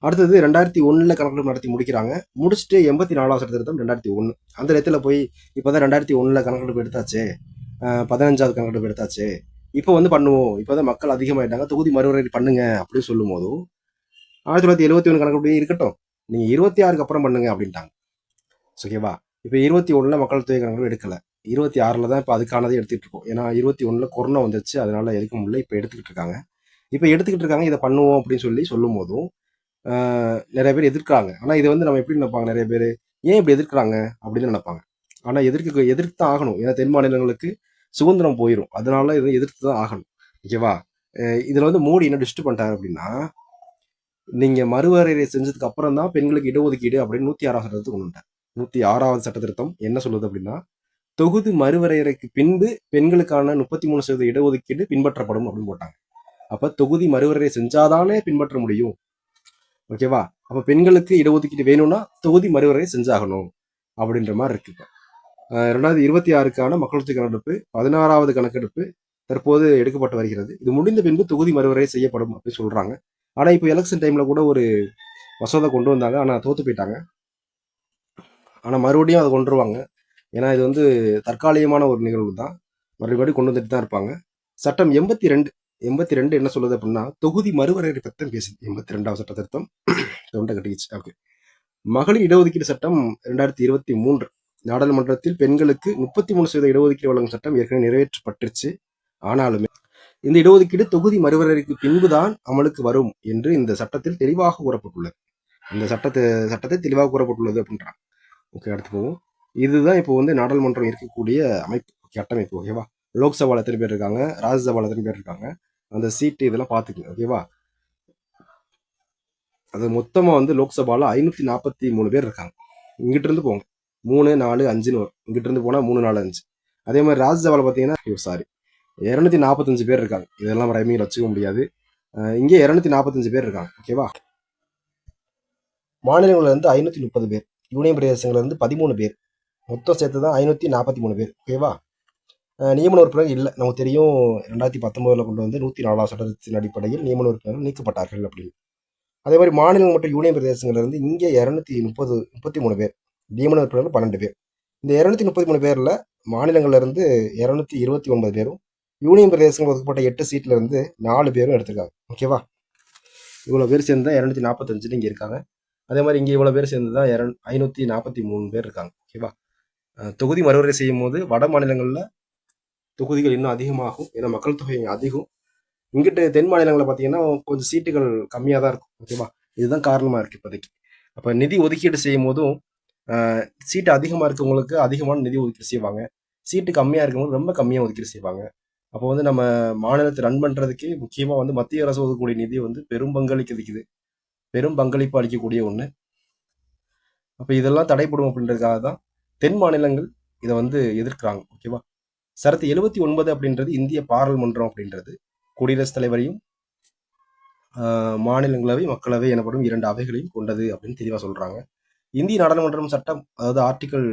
அடுத்தது 2001 கணக்கெடுப்பு நடத்தி முடிக்கிறாங்க. முடிச்சுட்டு 84வது சட்ட திருத்தம் 2001 அந்த இடத்துல போய் இப்போதான் 2001 கணக்கெடுப்பு எடுத்தாச்சு, 15வது கணக்கெடுப்பு எடுத்தாச்சு, இப்போ வந்து பண்ணுவோம், இப்போதான் மக்கள் அதிகமாயிட்டாங்க, தொகுதி மறுவரை பண்ணுங்க அப்படின்னு சொல்லும் போதும் 1971 கணக்கெடுப்பு இருக்கட்டும், நீங்க 26க்கு அப்புறம் பண்ணுங்க அப்படின்ட்டாங்க. ஓகேவா? இப்போ 21 மக்கள் தொகை கணக்கெடுப்பு எடுக்கல, 26ல தான் இப்போ அதுக்கானதை எடுத்துக்கிட்டு இருக்கோம். ஏன்னா 21 கொரோனா வந்துச்சு, அதனால எடுக்க முடியல, இப்போ எடுத்துக்கிட்டு இருக்காங்க. இப்போ எடுத்துக்கிட்டு இருக்காங்க, இதை பண்ணுவோம் அப்படின்னு சொல்லி சொல்லும் போதும் நிறைய பேர் எதிர்க்கிறாங்க. ஆனால் இதை வந்து நம்ம எப்படி நினைப்பாங்க, நிறைய பேர் ஏன் இப்படி எதிர்க்கிறாங்க அப்படின்னு நினைப்பாங்க. ஆனால் எதிர்த்து தான் ஆகணும். ஏன்னா தென் மாநிலங்களுக்கு சுதந்திரம் போயிடும், அதனால இதை எதிர்த்து தான் ஆகணும். ஓகேவா? இதில் வந்து மோடி என்ன டிஸ்ட் பண்ணிட்டாங்க அப்படின்னா, நீங்க மறுவரையறை செஞ்சதுக்கு அப்புறம் தான் பெண்களுக்கு இடஒதுக்கீடு அப்படின்னு 106வது சட்டத்தை கொண்டு வந்தார். 106வது சட்ட திருத்தம் என்ன சொல்லுது அப்படின்னா, தொகுதி மறுவரையறைக்கு பின்பு பெண்களுக்கான 33% இடஒதுக்கீடு பின்பற்றப்படும் அப்படின்னு போட்டாங்க. அப்ப தொகுதி மறுவரையறை செஞ்சாதானே பின்பற்ற முடியும். ஓகேவா? அப்ப பெண்களுக்கு இடஒதுக்கீடு வேணும்னா தொகுதி மறுவரையறை செஞ்சாகணும் அப்படின்ற மாதிரி இருக்கு. இப்போ 2026க்கான மக்கள் தொகை கணக்கெடுப்பு 16வது கணக்கெடுப்பு தற்போது எடுக்கப்பட்டு வருகிறது. இது முடிந்த பின்பு தொகுதி மறுவரையறை செய்யப்படும் அப்படின்னு சொல்றாங்க. ஆனா இப்போ எலெக்ஷன் டைம்ல கூட ஒரு மசோதா கொண்டு வந்தாங்க, ஆனா தோத்து போயிட்டாங்க. ஆனா மறுபடியும் அதை கொண்டு வருவாங்க. ஏன்னா இது வந்து தற்காலிகமான ஒரு நிகழ்வு தான், மறுபடியும் கொண்டு வந்துட்டு தான் இருப்பாங்க. சட்டம் 82 என்ன சொல்லுது அப்படின்னா, தொகுதி மறுவரையறை பற்றி பேசுது. 82வது சட்ட திருத்தம் தொண்டை கட்டிக்கிச்சு. ஓகே. மகளிர் இடஒதுக்கீடு சட்டம் 2023 நாடாளுமன்றத்தில் பெண்களுக்கு 33% இடஒதுக்கீடு வழங்கும் சட்டம் ஏற்கனவே நிறைவேற்றப்பட்டுருச்சு. ஆனாலுமே இந்த இடஒதுக்கீடு தொகுதி மறுவரையறைக்கு பின்புதான் அமலுக்கு வரும் என்று இந்த சட்டத்தில் தெளிவாக கூறப்பட்டுள்ளது. இந்த சட்டத்தை தெளிவாக கூறப்பட்டுள்ளது அப்படின்றாங்க. ஓகே, அடுத்து போவோம். இதுதான் இப்போ வந்து நாடாளுமன்றம் இருக்கக்கூடிய அமைப்பு, கட்டமைப்பு. ஓகேவா? லோக்சபால எத்தனை பேர் இருக்காங்க, ராஜ்யசபால எத்தனை பேர் இருக்காங்க, அந்த சீட்டு இதெல்லாம் பார்த்துக்கங்க. ஓகேவா? அது மொத்தமா வந்து லோக்சபால 543 பேர் இருக்காங்க. இங்கிட்ட இருந்து போங்க 3 4 5ன்னு வரும். இங்கிட்ட இருந்து போனா 3 4 5. அதே மாதிரி ராஜ்யசபால பார்த்தீங்கன்னா 245 பேர் இருக்காங்க. இதெல்லாம் ரைமிங் வச்சுக்க முடியாது. இங்கே 245 பேர் இருக்காங்க. ஓகேவா? மாநிலங்கள்ல இருந்து 530 பேர், யூனியன் பிரதேசங்கள்ல இருந்து 13 பேர், மொத்தம் சேர்த்து தான் 543 பேர். ஓகேவா? நியமன உறுப்பினர் இல்லை, நமக்கு தெரியும். 2019 கொண்டு வந்து 104வது சட்டத்தின் அடிப்படையில் நியமன உறுப்பினர்கள் நீக்கப்பட்டார்கள் அப்படின்னு. அதே மாதிரி மாநிலங்கள் மற்றும் யூனியன் பிரதேசங்கள்ல இருந்து இங்கே 233 பேர், நியமன உறுப்பினர்கள் 12 பேர். இந்த 233 பேர்ல மாநிலங்கள்ல இருந்து 229 பேரும், யூனியன் பிரதேசங்கள் ஒதுக்கப்பட்ட 8 சீட்ல இருந்து 4 பேரும் எடுத்திருக்காங்க. ஓகேவா? இவ்வளவு பேர் சேர்ந்து தான் 245 இங்க இருக்காங்க. அதே மாதிரி இங்க இவ்வளவு பேர் சேர்ந்து தான் 543 பேர் இருக்காங்க. ஓகேவா? தொகுதி மறுவரை செய்யும் போது வட மாநிலங்கள்ல தொகுதிகள் இன்னும் அதிகமாகும். ஏன்னா மக்கள் தொகை அதிகம். இங்கிட்டு தென் மாநிலங்களில் பார்த்தீங்கன்னா கொஞ்சம் சீட்டுகள் கம்மியாக தான் இருக்கும். ஓகேவா? இதுதான் காரணமா இருக்கு இப்போதைக்கு. அப்போ நிதி ஒதுக்கீடு செய்யும் போதும் சீட்டு அதிகமாக இருக்கவங்களுக்கு அதிகமான நிதி ஒதுக்கீடு செய்வாங்க, சீட்டு கம்மியாக இருக்கவங்களுக்கு ரொம்ப கம்மியாக ஒதுக்கீடு செய்வாங்க. அப்போ வந்து நம்ம மாநிலத்தை ரன் பண்ணுறதுக்கு முக்கியமாக வந்து மத்திய அரசு ஒதுக்கக்கூடிய நிதி வந்து பெரும் பங்களிப்பு அளிக்கக்கூடிய ஒன்று. அப்போ இதெல்லாம் தடைப்படும் அப்படின்றதுக்காக தான் தென் மாநிலங்கள் இதை வந்து எதிர்க்கிறாங்க. ஓகேவா? சரத்து 79 அப்படின்றது இந்திய பாராளுமன்றம் அப்படின்றது குடியரசுத் தலைவரையும் மாநிலங்களவை மக்களவை எனப்படும் 2 அவைகளையும் கொண்டது அப்படின்னு தெளிவாக சொல்றாங்க. இந்திய நாடாளுமன்றம் சட்டம் அதாவது ஆர்டிகல்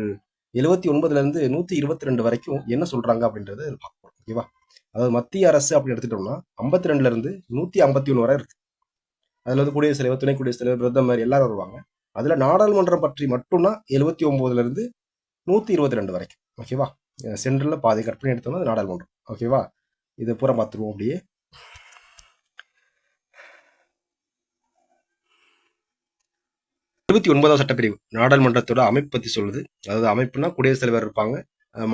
79லேருந்து 122 வரைக்கும் என்ன சொல்றாங்க அப்படின்றத பார்ப்போம். ஓகேவா? அதாவது மத்திய அரசு அப்படின்னு எடுத்துட்டோம்னா 52லேருந்து 151 வரை இருக்கு. அதுல வந்து குடியரசுத் தலைவர், துணை குடியரசுத் தலைவர், பிரதமர் எல்லாரும் வருவாங்க. அதுல நாடாளுமன்றம் பற்றி மட்டும்தான் 79லேருந்து 122 வரைக்கும். ஓகேவா? சென்ட்ரல்ல பாதி கட் பண்ணி எடுத்தோம்னா அது நாடாளுமன்றம். ஓகேவா? இதை பூரா பார்த்துருவோம் அப்படியே. 29வது சட்டப்பிரிவு நாடாளுமன்றத்தோட அமைப்பு பத்தி சொல்லுது. அதாவது அமைப்புனா குடியரசுத் தலைவர் இருப்பாங்க,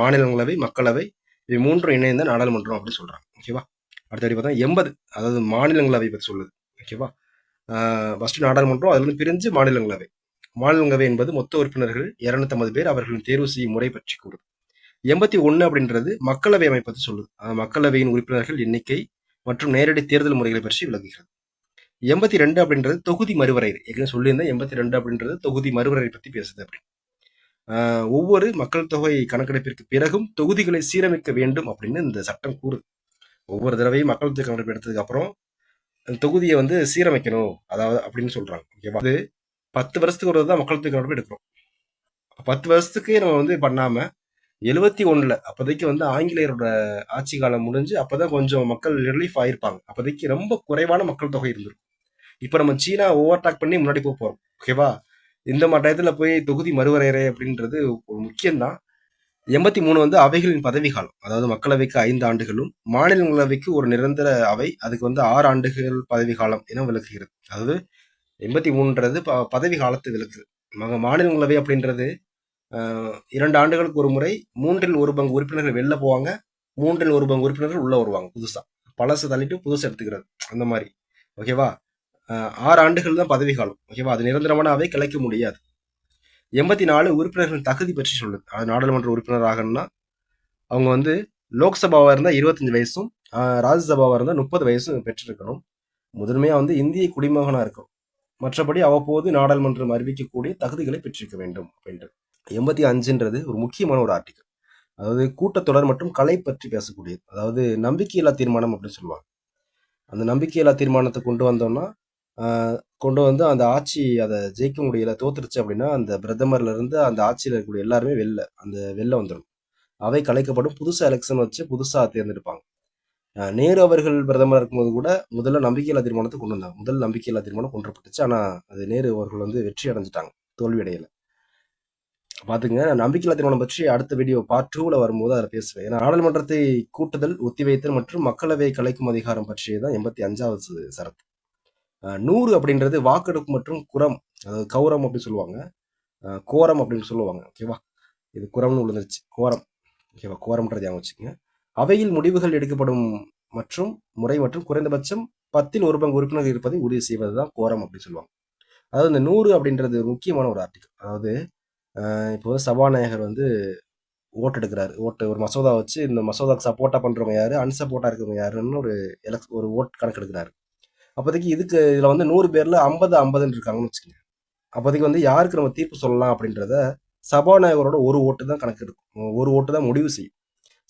மாநிலங்களவை, மக்களவை, இது மூன்றும் இணைந்த நாடாளுமன்றம் அப்படின்னு சொல்றாங்க. ஓகேவா? அடுத்தபடி பார்த்தா 80 அதாவது மாநிலங்களவை பத்தி சொல்லுது. ஓகேவா? ஃபர்ஸ்ட் நாடாளுமன்றம், அதுல இருந்து பிரிஞ்சு மாநிலங்களவை. மாநிலங்களவை என்பது மொத்த உறுப்பினர்கள் 250 பேர், அவர்களின் தேர்வு செய்யும் முறை பற்றி கூறுது. 81 அப்படின்றது மக்களவை அமைப்பு பத்தி சொல்லுது. மக்களவையின் உறுப்பினர்கள் எண்ணிக்கை மற்றும் நேரடி தேர்தல் முறைகளை பற்றி விளக்குகிறது. 82 அப்படின்றது தொகுதி மறுவரையறை. ஏற்கனவே சொல்லியிருந்தேன், 82 அப்படின்றது தொகுதி மறுவரையறை பத்தி பேசுது. அப்படி ஒவ்வொரு மக்கள் தொகை கணக்கெடுப்பிற்கு பிறகும் தொகுதிகளை சீரமைக்க வேண்டும் அப்படின்னு இந்த சட்டம் கூறுது. ஒவ்வொரு தடவையும் மக்கள் தொகை கணக்கெடுப்பு எடுத்ததுக்கு அப்புறம் தொகுதியை வந்து சீரமைக்கணும், அதாவது அப்படின்னு சொல்றாங்க. ஓகேவா? அது 10 வருஷத்துக்கு ஒரு தான் மக்கள் தொகை கணக்கெடுப்பு எடுக்கிறோம். 10 வருஷத்துக்கு நம்ம வந்து பண்ணாம 71ல அப்போதைக்கு வந்து ஆங்கிலேயரோட ஆட்சி காலம் முடிஞ்சு அப்பதான் கொஞ்சம் மக்கள் ரிலீஃப் ஆயிருப்பாங்க. அப்போதைக்கு ரொம்ப குறைவான மக்கள் தொகை இருந்திருக்கும். இப்போ நம்ம சீனா ஓவர்டேக் பண்ணி முன்னாடி போறோம். ஓகேவா? இந்த மாதிரி டயத்துல போய் தொகுதி மறுவரையறை அப்படின்றது ஒரு முக்கியம்தான். 83 வந்து அவைகளின் பதவி காலம். அதாவது மக்களவைக்கு 5 ஆண்டுகளும் மாநிலங்களவைக்கு ஒரு நிரந்தர அவை, அதுக்கு வந்து 6 ஆண்டுகள் பதவி காலம் என விளக்குகிறது. அதாவது 83ன்றது பதவி காலத்தை விளக்குது. மாநிலங்களவை அப்படின்றது 2 ஆண்டுகளுக்கு ஒரு முறை 1/3 பங்கு உறுப்பினர்கள் வெளில போவாங்க, 1/3 பங்கு உறுப்பினர்கள் உள்ள வருவாங்க. புதுசா பழசு தள்ளிட்டு புதுசு எடுத்துக்கிறது, அந்த மாதிரி. ஓகேவா? 6 ஆண்டுகள் தான் பதவி காலம். ஓகேவா? அது நிரந்தரமான அவை கலைக்க முடியாது. 84 உறுப்பினர்கள் தகுதி பற்றி சொல்லுது. அது நாடாளுமன்ற உறுப்பினர் ஆகணும்னா அவங்க வந்து லோக்சபாவா இருந்தா 25 வயசும், ராஜ்யசபாவா இருந்தா 30 வயசும் பெற்றிருக்கணும். முதன்மையா வந்து இந்திய குடிமகனா இருக்கும். மற்றபடி அவ்வப்போது நாடாளுமன்றம் அறிவிக்கக்கூடிய தகுதிகளை பெற்றிருக்க வேண்டும் அப்படின்றது. 85ன்றது ஒரு முக்கியமான ஒரு ஆர்டிகல். அதாவது கூட்டத்தொடர் மற்றும் கலை பற்றி பேசக்கூடியது. அதாவது நம்பிக்கையில்லா தீர்மானம் அப்படின்னு சொல்லுவாங்க. அந்த நம்பிக்கையில்லா தீர்மானத்தை கொண்டு வந்தோம்னா கொண்டு வந்து அந்த ஆட்சி அதை ஜெயிக்க முடியல, தோத்துருச்சு அப்படின்னா அந்த பிரதமர்ல இருந்து அந்த ஆட்சியில் இருக்கக்கூடிய எல்லாருமே வெளில வந்துடும். அவை கலைக்கப்படும், புதுசா எலெக்ஷன் வச்சு புதுசா தேர்ந்தெடுப்பாங்க. நேரு அவர்கள் பிரதமர் இருக்கும்போது கூட முதல்ல நம்பிக்கையில்லா தீர்மானத்தை கொண்டு வந்தாங்க. முதல் நம்பிக்கையில்லா தீர்மானம் கொண்டுப்பட்டுச்சு. ஆனா அது நேரு அவர்கள் வந்து வெற்றி அடைஞ்சிட்டாங்க, தோல்வி அடையல. பாத்துங்க, நம்பிக்கையில்லா தீர்மானம் பற்றி அடுத்த வீடியோ பார்ட் 2ல வரும்போது அதை பேசுவேன். ஏன்னா நாடாளுமன்றத்தை கூட்டுதல், ஒத்திவைத்தல் மற்றும் மக்களவை கலைக்கும் அதிகாரம் பற்றியதான் 85வது சரத்து. 100 அப்படின்றது வாக்கெடுப்பு மற்றும் குரம், அதாவது கௌரம் அப்படின்னு சொல்லுவாங்க, கோரம் அப்படின்னு சொல்லுவாங்க. ஓகேவா? இது குரம்னு விழுந்துருச்சு, கோரம். ஓகேவா? கோரம்ன்றது ஞாபகம் வச்சுக்கோங்க. அவையில் முடிவுகள் எடுக்கப்படும் மற்றும் முறை மற்றும் குறைந்தபட்சம் 10ல் 1 பங்கு உறுப்பினர்கள் இருப்பதை உறுதி செய்வதுதான் கோரம் அப்படின்னு சொல்லுவாங்க. அதாவது இந்த 100 அப்படின்றது முக்கியமான ஒரு ஆர்டிகல். அதாவது இப்போ சபாநாயகர் வந்து ஓட்டு எடுக்கிறாரு. ஒரு மசோதா வச்சு இந்த மசோதாக்கு சப்போர்ட்டா பண்றவங்க யாரு, அன்சப்போர்ட்டா இருக்கவங்க யாருன்னு ஒரு ஓட் கணக்கு எடுக்கிறாரு. அப்போதைக்கு இதுல வந்து 100 பேர்ல 50-50 இருக்காங்கன்னு வச்சுக்கோங்க. அப்போதைக்கு வந்து யாருக்கு நம்ம தீர்ப்பு சொல்லலாம் அப்படின்றத சபாநாயகரோட ஒரு ஓட்டு தான் கணக்கு எடுக்கும். ஒரு ஓட்டு தான் முடிவு செய்யும்.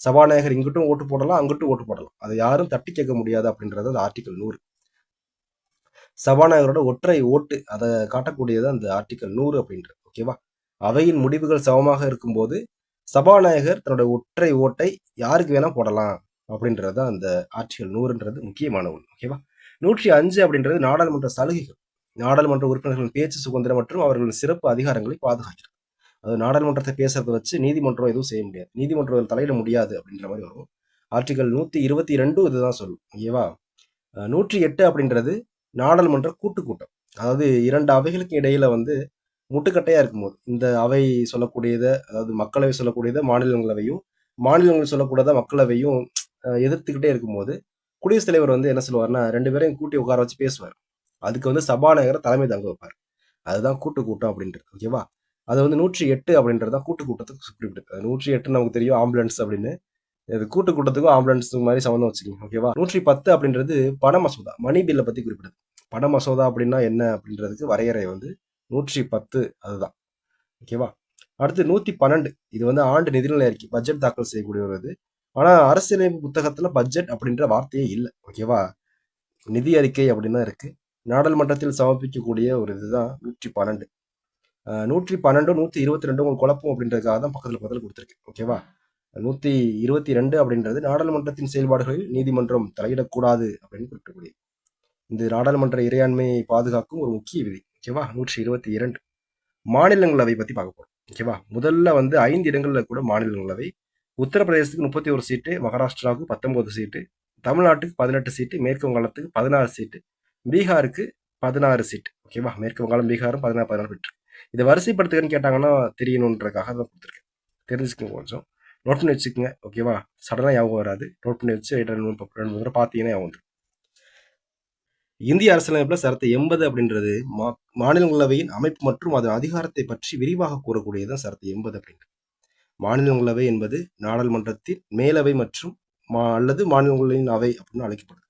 சபாநாயகர் இங்கிட்டும் ஓட்டு போடலாம், அங்கிட்டும் ஓட்டு போடலாம். அதை யாரும் தட்டி கேட்க முடியாது அப்படின்றது அந்த ஆர்டிகல் 100. சபாநாயகரோட ஒற்றை ஓட்டு அதை காட்டக்கூடியது அந்த ஆர்டிகல் 100 அப்படின்றது. ஓகேவா? அவையின் முடிவுகள் சமமாக இருக்கும்போது சபாநாயகர் தன்னோட ஒற்றை ஓட்டை யாருக்கு வேணா போடலாம் அப்படின்றது அந்த ஆர்டிகல் 100ன்றது முக்கியமான ஒன்று. ஓகேவா? 105 அப்படின்றது நாடாளுமன்ற சலுகைகள். நாடாளுமன்ற உறுப்பினர்களின் பேச்சு சுதந்திரம் மற்றும் அவர்களின் சிறப்பு அதிகாரங்களை பாதுகாக்கிறது. அது நாடாளுமன்றத்தை பேசுறதை வச்சு நீதிமன்றம் எதுவும் செய்ய முடியாது, நீதிமன்றம் தலையிட முடியாது அப்படின்ற மாதிரி வரும். ஆர்டிகல் 122 இதுதான் சொல்லும். ஓகேவா? 108 அப்படின்றது நாடாளுமன்ற கூட்டம். அதாவது 2 அவைகளுக்கு இடையில வந்து முட்டுக்கட்டையா இருக்கும்போது இந்த அவை சொல்லக்கூடியதை, அதாவது மக்களவை சொல்லக்கூடியதை மாநிலங்களவையும், மாநிலங்கள் சொல்லக்கூடாத மக்களவையும் எதிர்த்துக்கிட்டே இருக்கும்போது குடியரசுத் தலைவர் வந்து என்ன சொல்லுவார்னா 2 பேரையும் கூட்டி உட்கார வச்சு பேசுவார். அதுக்கு வந்து சபாநாயகரை தலைமை தங்க வைப்பார். அதுதான் கூட்டம் அப்படின்றது. ஓகேவா? அது வந்து 108 அப்படின்றது தான் கூட்டத்துக்கு குறிப்பிட்டது. 108 நமக்கு தெரியும் ஆம்புலன்ஸ் அப்படின்னு. இது கூட்டத்துக்கும் ஆம்புலன்ஸுக்கு மாதிரி சம்மந்தம் வச்சுக்கோங்க. ஓகேவா? 110 அப்படின்றது பண மசோதா, மணி பில்லை பத்தி குறிப்பிடுது. பண மசோதா அப்படின்னா என்ன அப்படின்றதுக்கு வரையறை வந்து 110 அதுதான். ஓகேவா? அடுத்து 112 இது வந்து ஆண்டு நிதிநிலை அறிக்கை, பட்ஜெட் தாக்கல் செய்யக்கூடிய ஒரு இது. ஆனா அரசியலமைப்பு புத்தகத்துல பட்ஜெட் அப்படின்ற வார்த்தையே இல்லை. ஓகேவா? நிதி அறிக்கை அப்படின்னு தான் இருக்கு. நாடாளுமன்றத்தில் சமர்ப்பிக்கக்கூடிய ஒரு இதுதான் 112. 112 122 உங்களுக்கு குழப்பம் அப்படின்றதுக்காக தான் பக்கத்தில் கொடுத்துருக்கேன். ஓகேவா? 122 அப்படின்றது நாடாளுமன்றத்தின் செயல்பாடுகளில் நீதிமன்றம் தலையிடக்கூடாது அப்படின்னு குறிப்பிடக்கூடிய இந்த நாடாளுமன்ற இறையாண்மையை பாதுகாக்கும் ஒரு முக்கிய விதி. ஓகேவா? 122 மாநிலங்களவை பத்தி பார்க்க போறோம். ஓகேவா? முதல்ல 5 இடங்கள்ல கூட மாநிலங்களவை. உத்தரப்பிரதேசத்துக்கு 31 சீட்டு, மகாராஷ்டிராவுக்கு 19 சீட்டு, தமிழ்நாட்டுக்கு 18 சீட்டு, மேற்கு வங்காளத்துக்கு 16 சீட்டு, பீகாருக்கு 16 சீட்டு. ஓகேவா? மேற்கு வங்காளம் பீகாரும் 16 பெற்று. இதை வரிசைப்படுத்துக்கன்னு கேட்டாங்கன்னா தெரியணுன்றக்காக தான் கொடுத்துருக்கேன். தெரிஞ்சுக்கோங்க, கொஞ்சம் நோட் பண்ணி வச்சுக்கோங்க. ஓகேவா? சடனாக ஞாபகம் வராது. நோட் பண்ணி வச்சு 2 முறை பார்த்தீங்கன்னா ஞாபகம் வந்துடும். இந்திய அரசியலமைப்புல சரத்து 80 அப்படின்றது மாநிலங்களவையின் அமைப்பு மற்றும் அதன் அதிகாரத்தை பற்றி விரிவாக கூறக்கூடியதான் சரத்து 80 அப்படின்றது. மாநிலங்களவை என்பது நாடாளுமன்றத்தின் மேலவை மற்றும் அல்லது மாநிலங்களின் அவை அப்படின்னு அழைக்கப்படுது.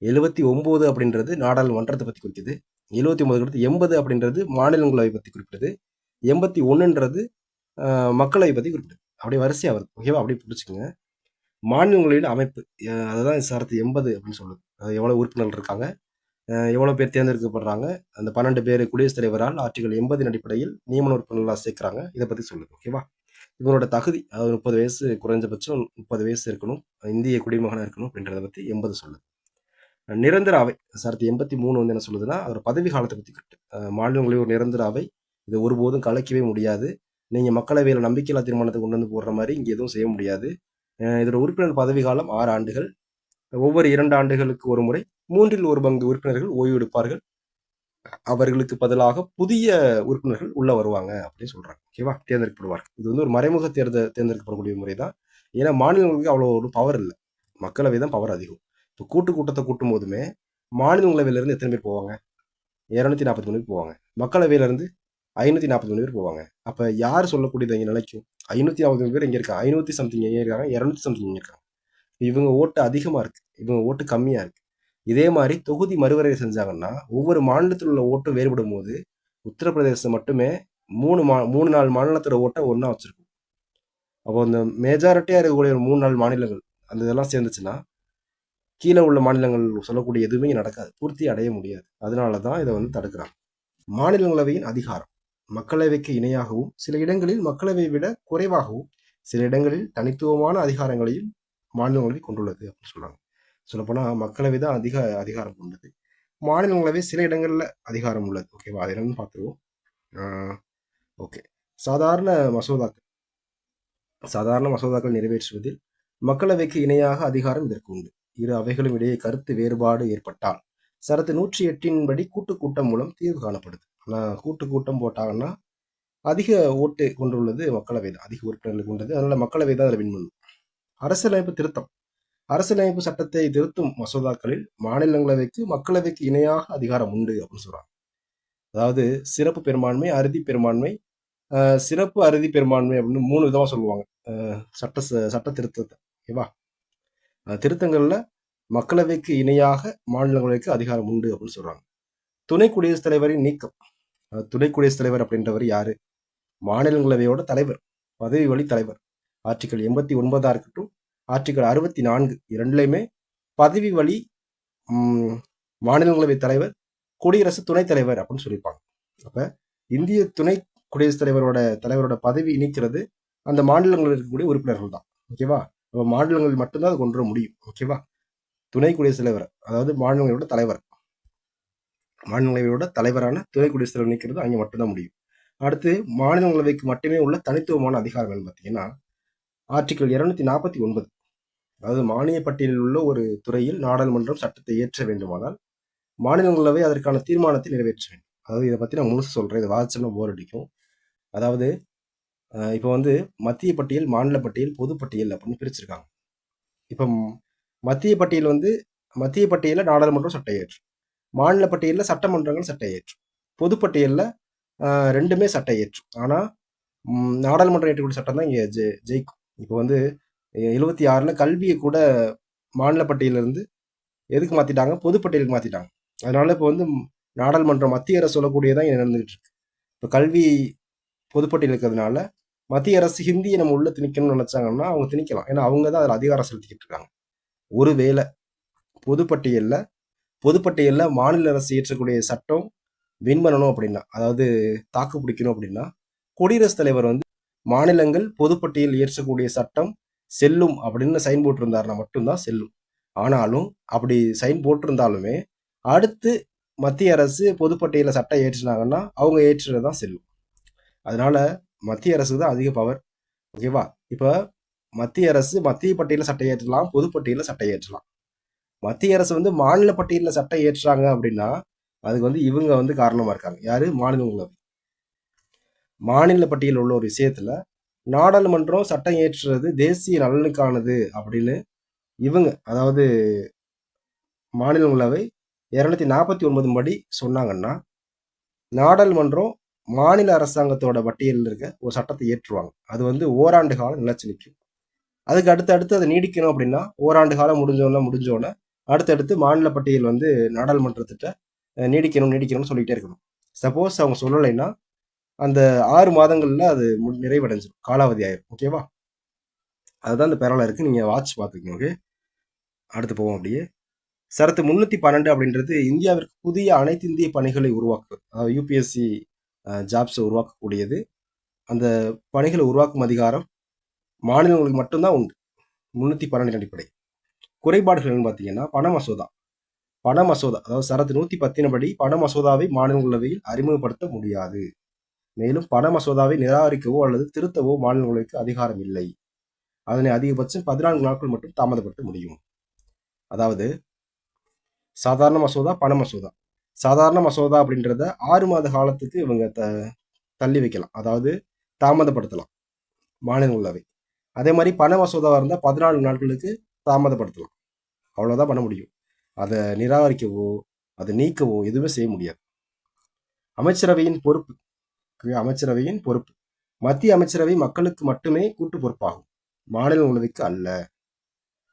79 அப்படின்றது நாடாளுமன்றத்தை பத்தி குறிக்குது. 79 அடுத்து 80 அப்படின்றது மாநிலங்களவை பத்தி குறிப்பிடுது. 81ன்றது மக்களவை பத்தி குறிப்பிடுது. அப்படியே வரிசையா வருது. ஓகேவா? அப்படியே பிடிச்சிக்கோங்க. மாநிலங்களின் அமைப்பு அதுதான் சரத்து 80 அப்படின்னு சொல்லுது. எவ்வளவு உறுப்பினர்கள் இருக்காங்க, எவ்வளவு பேர் தேர்ந்தெடுக்கப்படுறாங்க, அந்த 12 பேர் குடியரசுத் தலைவரால் ஆர்டிகல் 80 அடிப்படையில் நியமன உறுப்பினர்களாக சேர்க்கிறாங்க. இதை பத்தி சொல்லுது. ஓகேவா? இவங்களோட தகுதி, அதாவது 30 வயசு, குறைஞ்சபட்சம் 30 வயசு இருக்கணும், இந்திய குடிமகனாக இருக்கணும் அப்படின்றத பத்தி 80 சொல்லுது. நிரந்தர அவை சரத்து 83 என்ன சொல்லுதுன்னா, அதோட பதவி காலத்தை பத்தி மாநிலங்களில் ஒரு நிரந்தர அவை, இதை ஒருபோதும் கலைக்கவே முடியாது. நீங்க மக்களவையில் நம்பிக்கையில்லா தீர்மானத்தை கொண்டு வந்து போடுற மாதிரி இங்க எதுவும் செய்ய முடியாது. இதோட உறுப்பினர் பதவி காலம் 6 ஆண்டுகள். ஒவ்வொரு 2 ஆண்டுகளுக்கு ஒரு முறை 3 1/4 உறுப்பினர்கள் ஓய்வு எடுப்பார்கள். அவர்களுக்கு பதிலாக புதிய உறுப்பினர்கள் உள்ள வருவாங்க அப்படின்னு சொல்றாங்க. ஓகேவா? தேர்ந்தெடுக்கப்படுவார்கள். இது ஒரு மறைமுக தேர்ந்தெடுக்கப்படக்கூடிய முறை தான். ஏன்னா மாநிலங்களுக்கு அவ்வளோ ஒரு பவர் இல்லை, மக்களவை தான் பவர் அதிகம். இப்போ கூட்டத்தை கூட்டும் போதுமே மாநிலங்களவையிலிருந்து எத்தனை பேர் போவாங்க? 243 பேர் போவாங்க. மக்களவையிலிருந்து 543 பேர் போவாங்க. அப்ப யார் சொல்லக்கூடியது இங்க நிலைக்கும்? 540 பேர் இங்க இருக்காங்க, 500 சம்திங் எங்க இருக்காங்க, 200 சம்திங் இங்க இருக்காங்க. இவங்க ஓட்டு அதிகமா இருக்கு, இவங்க ஓட்டு கம்மியா இருக்கு. இதே மாதிரி தொகுதி மறுவரையை செஞ்சாங்கன்னா ஒவ்வொரு மாநிலத்தில் உள்ள ஓட்டும் வேறுபடும் போது உத்தரப்பிரதேசம் மட்டுமே 3-4 மாநிலத்தோட ஓட்டை ஒன்னா வச்சிருக்கும். அப்போ இந்த மெஜாரிட்டியா இருக்கக்கூடிய 3-4 மாநிலங்கள் அந்த இதெல்லாம் சேர்ந்துச்சுன்னா கீழே உள்ள மாநிலங்கள் சொல்லக்கூடிய எதுவுமே நடக்காது, பூர்த்தி அடைய முடியாது. அதனாலதான் இதை தடுக்கிறாங்க. மாநிலங்களவையின் அதிகாரம் மக்களவைக்கு இணையாகவும் சில இடங்களில் மக்களவை விட குறைவாகவும் சில இடங்களில் தனித்துவமான அதிகாரங்களையும் மாநிலங்களவை கொண்டுள்ளது அப்படின்னு சொல்றாங்க. சொல்லப்போனா மக்களவை தான் அதிக அதிகாரம் கொண்டது, மாநிலங்களவை சில இடங்கள்ல அதிகாரம் உள்ளது. ஓகேவா? அது என்னன்னு பார்த்துருவோம். ஓகே. சாதாரண மசோதாக்கள் நிறைவேற்றுவதில் மக்களவைக்கு இணையாக அதிகாரம் இதற்கு உண்டு. இரு அவைகளும் இடையே கருத்து வேறுபாடு ஏற்பட்டால் சரத்து 108 படி கூட்டம் மூலம் தீர்வு காணப்படுது. ஆனால் கூட்டம் போட்டாங்கன்னா அதிக ஓட்டு கொண்டுள்ளது மக்களவை தான், அதிக உறுப்பினர்கள் கொண்டது. அதனால மக்களவை தான் அதில் வின் பண்ணும். அரசியலமைப்பு திருத்தம் அரசியலமைப்பு சட்டத்தை திருத்தும் மசோதாக்களில் மாநிலங்களவைக்கு மக்களவைக்கு இணையாக அதிகாரம் உண்டு அப்படின்னு சொல்றாங்க. அதாவது சிறப்பு பெரும்பான்மை, அறுதி பெரும்பான்மை, சிறப்பு அறுதி பெரும்பான்மை அப்படின்னு 3 விதமா சொல்லுவாங்க சட்ட திருத்தத்தை. ஓகேவா? திருத்தங்கள்ல மக்களவைக்கு இணையாக மாநிலங்களவைக்கு அதிகாரம் உண்டு அப்படின்னு சொல்றாங்க. துணை குடியரசுத் தலைவரின் நீக்கம். துணை குடியரசுத் தலைவர் அப்படின்றவர் யாரு? மாநிலங்களவையோட தலைவர், பதவி வழி தலைவர். ஆர்டிகல் 89 இருக்கட்டும், ஆர்டிகல் 64 இரண்டுலையுமே பதவி வழி மாநிலங்களவை தலைவர், குடியரசு துணைத் தலைவர் அப்படின்னு சொல்லியிருப்பாங்க. அப்ப இந்திய துணை குடியரசுத் தலைவரோட பதவி நீக்கிறது அந்த மாநிலங்களில் இருக்கக்கூடிய உறுப்பினர்கள் தான். ஓகேவா? மாநிலங்கள் மட்டும்தான் அது கொண்டு வர முடியும். ஓகேவா? துணை குடியரசுத் தலைவர், அதாவது மாநிலங்களவையோட தலைவர், மாநிலங்களவையோட தலைவரான துணை குடியரசுத் தலைவர் நீக்கிறது அங்கே மட்டும்தான் முடியும். அடுத்து மாநிலங்களவைக்கு மட்டுமே உள்ள தனித்துவமான அதிகாரங்கள் பார்த்தீங்கன்னா ஆர்டிகல் 249, அதாவது மானிய பட்டியலில் உள்ள ஒரு துறையில் நாடாளுமன்றம் சட்டத்தை இயற்ற வேண்டுமானால் மாநிலங்களவை அதற்கான தீர்மானத்தை நிறைவேற்ற வேண்டும். அதாவது இதை பத்தி நான் முழுசு சொல்றேன், இதை வாசிச்சோம்னா போர் அடிக்கும். அதாவது இப்போ மத்திய பட்டியல், மாநில பட்டியல், பொதுப்பட்டியல் அப்படின்னு பிரிச்சிருக்காங்க. இப்போ மத்திய பட்டியலில் நாடாளுமன்றம் சட்டை ஏற்றும், மாநில பட்டியலில் சட்டமன்றங்கள் சட்டை ஏற்றும், பொதுப்பட்டியலில் ரெண்டுமே சட்டை ஏற்றும். ஆனா நாடாளுமன்றம் ஏற்றக்கூடிய சட்டம் தான் இங்க ஜெயிக்கும். இப்போ 76ல் கல்வியை கூட மாநில பட்டியலிருந்து எதுக்கு மாத்திட்டாங்க? பொதுப்பட்டியலுக்கு மாத்திட்டாங்க. அதனால இப்போ நாடாளுமன்றம் மத்திய அரசு சொல்லக்கூடியதான் நடந்துகிட்டு இருக்கு. இப்போ கல்வி பொதுப்பட்டியல் இருக்கிறதுனால மத்திய அரசு ஹிந்தியை நம்ம உள்ள திணிக்கணும்னு நினைச்சாங்கன்னா அவங்க திணிக்கலாம். ஏன்னா அவங்க தான் அதில் அதிகாரம் செலுத்திக்கிட்டு இருக்காங்க. ஒருவேளை பொதுப்பட்டியல்ல பொதுப்பட்டியலில் மாநில அரசு இயற்றக்கூடிய சட்டம் வின் பண்ணணும் அப்படின்னா, அதாவது தாக்கு பிடிக்கணும் அப்படின்னா, குடியரசுத் தலைவர் வந்து மாநிலங்கள் பொதுப்பட்டியல் இயற்றக்கூடிய சட்டம் செல்லும் அப்படின்னு சைன் போட்டிருந்தாருன்னா மட்டும்தான் செல்லும். ஆனாலும் அப்படி சைன் போட்டிருந்தாலுமே அடுத்து மத்திய அரசு பொதுப்பட்டியல சட்டம் ஏற்றினாங்கன்னா அவங்க ஏற்றுறது தான் செல்லும். அதனால மத்திய அரசு தான் அதிக பவர். ஓகேவா? இப்போ மத்திய அரசு மத்திய பட்டியலில் சட்டம் ஏற்றலாம், பொதுப்பட்டியலில் சட்டம் ஏற்றலாம். மத்திய அரசு வந்து மாநில பட்டியலில் சட்டம் ஏற்றுறாங்க அப்படின்னா அதுக்கு வந்து இவங்க வந்து காரணமா இருக்காங்க. யாரு? மாநிலங்களவை. மாநில பட்டியலில் உள்ள ஒரு விஷயத்துல நாடாளுமன்றம் சட்டம் ஏற்றுறது தேசிய நலனுக்கானது அப்படின்னு இவங்க, அதாவது மாநிலங்களவை 249 படி சொன்னாங்கன்னா, நாடாளுமன்றம் மாநில அரசாங்கத்தோட பட்டியலில் இருக்க ஒரு சட்டத்தை ஏற்றுவாங்க. அது வந்து ஓராண்டு காலம் நிலைச்சு நிற்கும். அதுக்கு அடுத்து அதை நீடிக்கணும் அப்படின்னா ஓராண்டு காலம் முடிஞ்சோன்னே அடுத்தடுத்து மாநில பட்டியல் வந்து நாடாளுமன்றத்திட்ட நீடிக்கணும்னு சொல்லிக்கிட்டே இருக்கணும். சப்போஸ் அவங்க சொல்லலைன்னா அந்த 6 மாதங்கள்ல அது நிறைவடைஞ்சிடும், காலாவதி ஆயிரும். ஓகேவா? அதுதான் இந்த பேரால இருக்கு, நீங்க வாட்ச் பார்த்துக்கோங்க. ஓகே, அடுத்து போவோம். அப்படியே சரத்து 312 அப்படின்றது இந்தியாவிற்கு புதிய அனைத்து இந்திய பணிகளை உருவாக்குவது, அதாவது யூபிஎஸ்சி ஜாப்ஸை உருவாக்கக்கூடியது. அந்த பணிகளை உருவாக்கும் அதிகாரம் மாநிலங்களுக்கு மட்டும்தான் உண்டு. 312 அடிப்படை. குறைபாடுகள் பார்த்தீங்கன்னா பண மசோதா அதாவது சரத்து 110 படி பண மசோதாவை மாநிலங்களவையில் அறிமுகப்படுத்த முடியாது. மேலும் பண மசோதாவை நிராகரிக்கவோ அல்லது திருத்தவோ மாநிலங்களுக்கு அதிகாரம் இல்லை. அதனை அதிகபட்சம் 14 நாட்கள் மட்டும் தாமதப்படுத்த முடியும். அதாவது சாதாரண மசோதா, பண மசோதா. சாதாரண மசோதா அப்படின்றத 6 மாத காலத்துக்கு இவங்க தள்ளி வைக்கலாம், அதாவது தாமதப்படுத்தலாம் மாநிலங்களவை. அதே மாதிரி பண மசோதாவாக இருந்தால் 14 நாட்களுக்கு தாமதப்படுத்தலாம். அவ்வளோதான் பண்ண முடியும். அதை நிராகரிக்கவோ அதை நீக்கவோ எதுவுமே செய்ய முடியாது. அமைச்சரவையின் பொறுப்பு மத்திய அமைச்சரவை மக்களுக்கு மட்டுமே கூட்டு பொறுப்பாகும், மாநிலங்களவைக்கு அல்ல.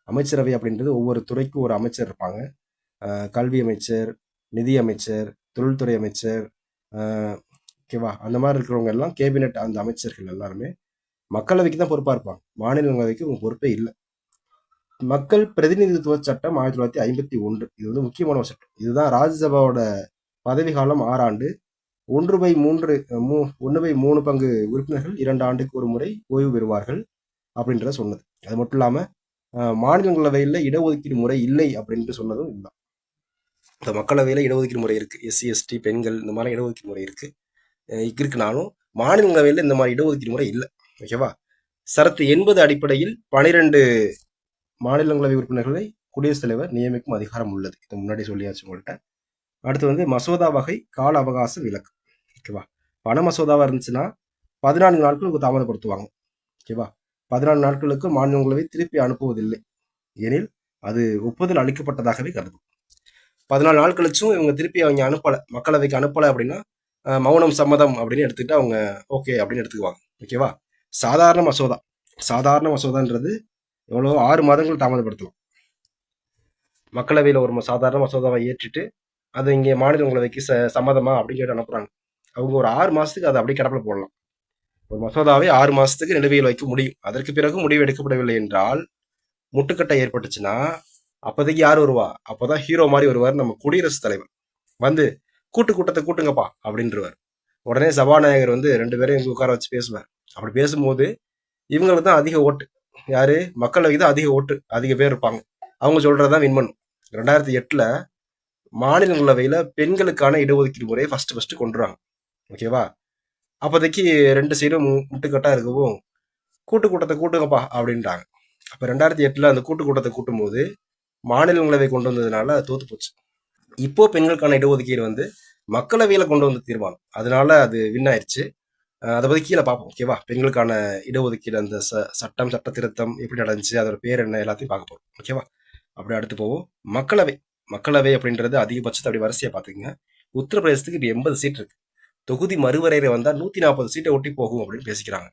அமைச்சரவை அப்படின்றது ஒவ்வொரு துறைக்கும் ஒரு அமைச்சர் இருப்பாங்க. கல்வி அமைச்சர், நிதி அமைச்சர், தொழில்துறை அமைச்சர், ஓகேவா? அந்த மாதிரி இருக்கிறவங்க எல்லாம் கேபினெட், அந்த அமைச்சர்கள் எல்லாருமே மக்களவைக்கு தான் பொறுப்பாக இருப்பாங்க, மாநிலங்களவைக்கு உங்க பொறுப்பே இல்லை. மக்கள் பிரதிநிதித்துவ சட்டம் 1951, இது வந்து முக்கியமான ஒரு சட்டம். இதுதான் ராஜ்யசபாவோட பதவி காலம் 6 ஆண்டு. 1/3 பங்கு உறுப்பினர்கள் 2 ஆண்டுக்கு ஒரு முறை ஓய்வு பெறுவார்கள் அப்படின்றத சொன்னது. அது மட்டும் இல்லாமல் மாநிலங்களவையில் இடஒதுக்கீடு முறை இல்லை அப்படின்ட்டு சொன்னதும் இதுதான். இந்த மக்களவையில் இடஒதுக்கீடு முறை இருக்கு, எஸ்சி எஸ்டி பெண்கள் இந்த மாதிரி இடஒதுக்கீடு முறை இருக்குனாலும் மாநிலங்களவையில் இந்த மாதிரி இடஒதுக்கீடு முறை இல்லை. ஓகேவா? சரத்து 80 அடிப்படையில் 12 மாநிலங்களவை உறுப்பினர்களை குடியரசுத் தலைவர் நியமிக்கும் அதிகாரம் உள்ளது. இது முன்னாடி சொல்லியாச்சு உங்கள்கிட்ட. அடுத்து வந்து மசோதா வகை, கால அவகாச விலக்கு. ஓகேவா? பண மசோதாவாக இருந்துச்சுன்னா 14 நாட்களுக்கு தாமதப்படுத்துவாங்க. ஓகேவா? 14 நாட்களுக்கு மாநிலங்களவை திருப்பி அனுப்புவதில்லை, எனில் அது ஒப்புதல் அளிக்கப்பட்டதாகவே கருதும். 14 நாள் கழிச்சும் இவங்க திருப்பி அவங்க அனுப்பலை, மக்களவைக்கு அனுப்பலை அப்படின்னா மௌனம் சம்மதம் அப்படின்னு எடுத்துக்கிட்டு அவங்க ஓகே அப்படின்னு எடுத்துக்குவாங்க. ஓகேவா? சாதாரண மசோதான்றது எவ்வளோ 6 மாதங்கள் தாமதப்படுத்தலாம். மக்களவையில் ஒரு சாதாரண மசோதாவை ஏற்றிட்டு அது இங்கே மாநிலங்களவைக்கு சம்மதமா அப்படின்னு கேட்டு அனுப்புறாங்க. அவங்க ஒரு 6 மாதத்துக்கு அதை அப்படி கிடப்பில் போடலாம். ஒரு மசோதாவை 6 மாதத்துக்கு நிலுவையில் வைக்க முடியும். அதற்கு பிறகு முடிவு எடுக்கப்படவில்லை என்றால் முட்டுக்கட்டை ஏற்பட்டுச்சுன்னா அப்போதைக்கு யார் வருவா? அப்போதான் ஹீரோ மாதிரி வருவார் நம்ம குடியரசுத் தலைவர். வந்து கூட்டத்தை கூட்டுங்கப்பா அப்படின்றவார். உடனே சபாநாயகர் வந்து 2 பேரையும் இங்கே உட்கார வச்சு பேசுவார். அப்படி பேசும்போது இவங்களுக்கு தான் அதிக ஓட்டு. யாரு? மக்களவைக்கு தான் அதிக ஓட்டு, அதிக பேர் இருப்பாங்க. அவங்க சொல்றதான் வின் பண்ணும். 2008 மாநிலங்களவையில் பெண்களுக்கான இடஒதுக்கீடு முறையை ஃபர்ஸ்ட் கொண்டுறாங்க. ஓகேவா? அப்போதைக்கு 2 சைடும் முட்டுக்கட்டா இருக்கவும் கூட்டத்தை கூட்டுங்கப்பா அப்படின்ட்டாங்க. அப்போ 2008 அந்த கூட்டத்தை கூட்டும் போது மாநிலங்களவை கொண்டு வந்ததுனால தோத்து போச்சு. இப்போ பெண்களுக்கான இடஒதுக்கீடு வந்து மக்களவையில் கொண்டு வந்த தீர்மானம், அதனால அது வின் ஆயிடுச்சு. அதை பற்றி கீழே பார்ப்போம். ஓகேவா? பெண்களுக்கான இடஒதுக்கீடு அந்த சட்ட திருத்தம் எப்படி நடந்துச்சு, அதோட பேர் என்ன, எல்லாத்தையும் பார்க்க போகிறோம். ஓகேவா? அப்படி அடுத்து போவோம். மக்களவை அப்படின்றது அதிகபட்சத்தை அப்படி வரிசையை பார்த்துக்குங்க. உத்தரப்பிரதேசத்துக்கு இப்போ 80 சீட் இருக்கு. தொகுதி மறுவரையில வந்தால் 140 சீட்டை ஒட்டி போகும் அப்படின்னு பேசிக்கிறாங்க.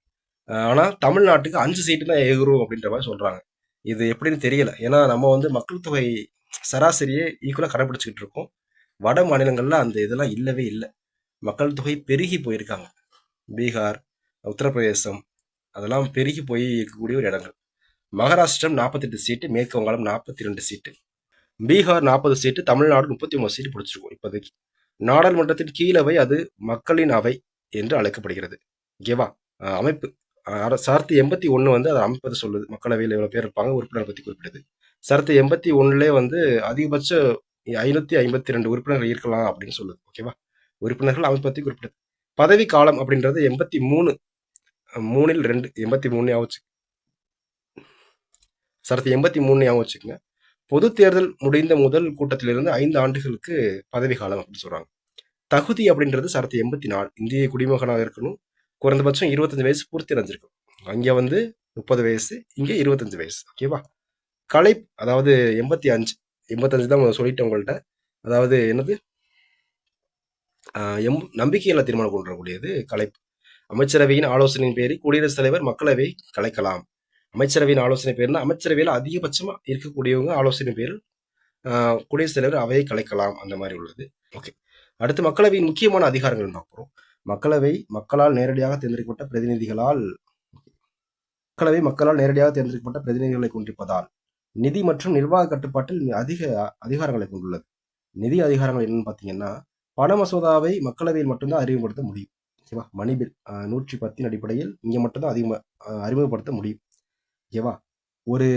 ஆனால் தமிழ்நாட்டுக்கு 5 சீட்டு தான் எகுரும் அப்படின்ற மாதிரி சொல்றாங்க. இது எப்படின்னு தெரியல. ஏன்னா நம்ம வந்து மக்கள் தொகை சராசரியே ஈக்குவலாக கடைபிடிச்சிக்கிட்டு இருக்கோம். வட மாநிலங்கள்ல அந்த இதெல்லாம் இல்லவே இல்லை. மக்கள் தொகை பெருகி போயிருக்காங்க. பீகார், உத்தரப்பிரதேசம் அதெல்லாம் பெருகி போய் இருக்கக்கூடிய ஒரு இடங்கள். மகாராஷ்டிரம் 48 சீட்டு, மேற்கு வங்காளம் 42 சீட்டு. பீகார் 40 சீட்டு, தமிழ்நாடு 39 சீட்டு பிடிச்சிருக்கும் இப்போதைக்கு. நாடாளுமன்றத்தின் கீழவை அது மக்களின் அவை என்று அழைக்கப்படுகிறது. ஓகேவா? அமைப்பு சரத்து 81 வந்து அதை அமைப்பது சொல்லுது. மக்களவையில் எவ்வளவு பேர் இருப்பாங்க, உறுப்பினர் பத்தி குறிப்பிடுது. சரத்து 81 வந்து அதிகபட்ச 552 உறுப்பினர்கள் இருக்கலாம் அப்படின்னு சொல்லுது. ஓகேவா? உறுப்பினர்கள் அமைப்பு பத்தி குறிப்பிடுது. பதவி காலம் அப்படின்றது 83 3ல் 2 83 ஆச்சு. சரத்து 83 ஞாபகம் வச்சுக்கோங்க. பொது தேர்தல் முடிந்த முதல் கூட்டத்திலிருந்து 5 ஆண்டுகளுக்கு பதவி காலம் அப்படின்னு சொல்றாங்க. தகுதி அப்படின்றது சரத்து 84 இந்திய குடிமகனாக இருக்கணும், குறைந்தபட்சம் 25 வயசு பூர்த்தி அடைஞ்சிருக்கும். அங்க வந்து 30 வயசு, இங்க 25 வயசு. ஓகேவா? கலை அதாவது 85 தான் சொல்லிட்டேன் உங்கள்கிட்ட. அதாவது என்னது, நம்பிக்கையில்லா தீர்மானம் கொண்டு வரக்கூடியது கலைப்பு. அமைச்சரவையின் ஆலோசனையின் பேரில் குடியரசுத் தலைவர் மக்களவை கலைக்கலாம். அமைச்சரவையின் ஆலோசனை பேர்னா அமைச்சரவையில் அதிகபட்சமா இருக்கக்கூடியவங்க ஆலோசனை பேரில் குடியரசுத் தலைவர் அவையை கலைக்கலாம், அந்த மாதிரி உள்ளது. ஓகே, அடுத்து மக்களவையின் முக்கியமான அதிகாரங்கள் பார்க்கிறோம். மக்களவை மக்களால் நேரடியாக தேர்ந்தெடுக்கப்பட்ட பிரதிநிதிகளை கொண்டிருப்பதால் நிதி மற்றும் நிர்வாக கட்டுப்பாட்டில் அதிக அதிகாரங்களை கொண்டுள்ளது. நிதி அதிகாரங்கள் என்னன்னு பார்த்தீங்கன்னா, பண மசோதாவை மக்களவையில் மட்டும்தான் அறிமுகப்படுத்த முடியும். ஓகேவா? மணிபில் 110 அடிப்படையில் இங்க மட்டும்தான் அறிமுகப்படுத்த முடியும். ஓகேவா? ஒரு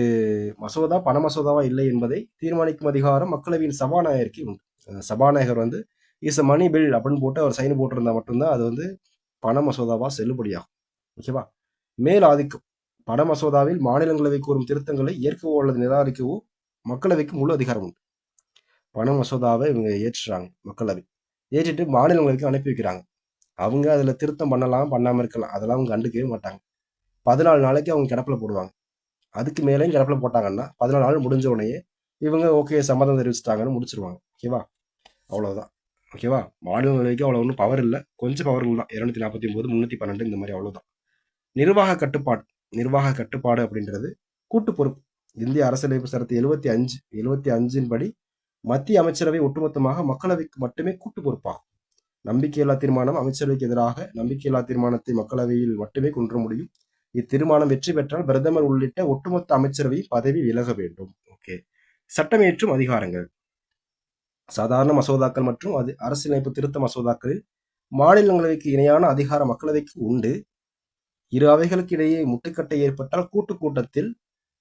மசோதா பண மசோதாவா இல்லை என்பதை தீர்மானிக்கும் அதிகாரம் மக்களவையின் சபாநாயகருக்கு உண்டு. சபாநாயகர் வந்து இஸ் அ மணி பில் அப்படின்னு போட்டு அவர் சைன் போட்டிருந்தா மட்டும்தான் அது வந்து பண மசோதாவா செல்லுபடியாகும். ஓகேவா? மேல் ஆதிக்கம். பண மசோதாவில் மாநிலங்களவை கூறும் திருத்தங்களை ஏற்கவோ அல்லது நிராகரிக்கவோ மக்களவைக்கு முழு அதிகாரம் உண்டு. பண மசோதாவை இவங்க ஏற்றுறாங்க, மக்களவை ஏற்றிட்டு மாநிலங்களுக்கு அனுப்பி வைக்கிறாங்க. அவங்க அதுல திருத்தம் பண்ணலாம், பண்ணாம இருக்கலாம், அதெல்லாம் அவங்க கண்டுக்கவே மாட்டாங்க. 14 நாளைக்கு அவங்க கிடப்பில் போடுவாங்க. அதுக்கு மேலேயும் கிடப்பில் போட்டாங்கன்னா 14 நாள் முடிஞ்ச உடனே இவங்க ஓகே சம்மதம் தெரிவிச்சிட்டாங்கன்னு முடிச்சிருவாங்க. ஓகேவா? அவ்வளவுதான். ஓகேவா? மாநிலங்களுக்கு அவ்வளோ ஒன்றும் பவர் இல்லை, கொஞ்சம் பவர்கள் தான். 249 312 இந்த மாதிரி, அவ்வளவுதான். நிர்வாக கட்டுப்பாடு அப்படின்றது கூட்டு பொறுப்பு. இந்திய அரசியலமைப்பு சரத்து 75 படி மத்திய அமைச்சரவை ஒட்டுமொத்தமாக மக்களவைக்கு மட்டுமே கூட்டு பொறுப்பாகும். நம்பிக்கையில்லா தீர்மானம் அமைச்சரவைக்கு எதிராக நம்பிக்கையில்லா தீர்மானத்தை மக்களவையில் மட்டுமே கொண்டு முடியும். இத்தீர்மானம் வெற்றி பெற்றால் பிரதமர் உள்ளிட்ட ஒட்டுமொத்த அமைச்சரவை பதவி விலக வேண்டும். ஓகே, சட்டமேற்றும் அதிகாரங்கள். சாதாரண மசோதாக்கள் மற்றும் அரசியலமைப்பு திருத்த மசோதாக்களில் மாநிலங்களவைக்கு இணையான அதிகாரம் மக்களவைக்கு உண்டு. இரு அவைகளுக்கு இடையே முட்டுக்கட்டை ஏற்பட்டால் கூட்டத்தில்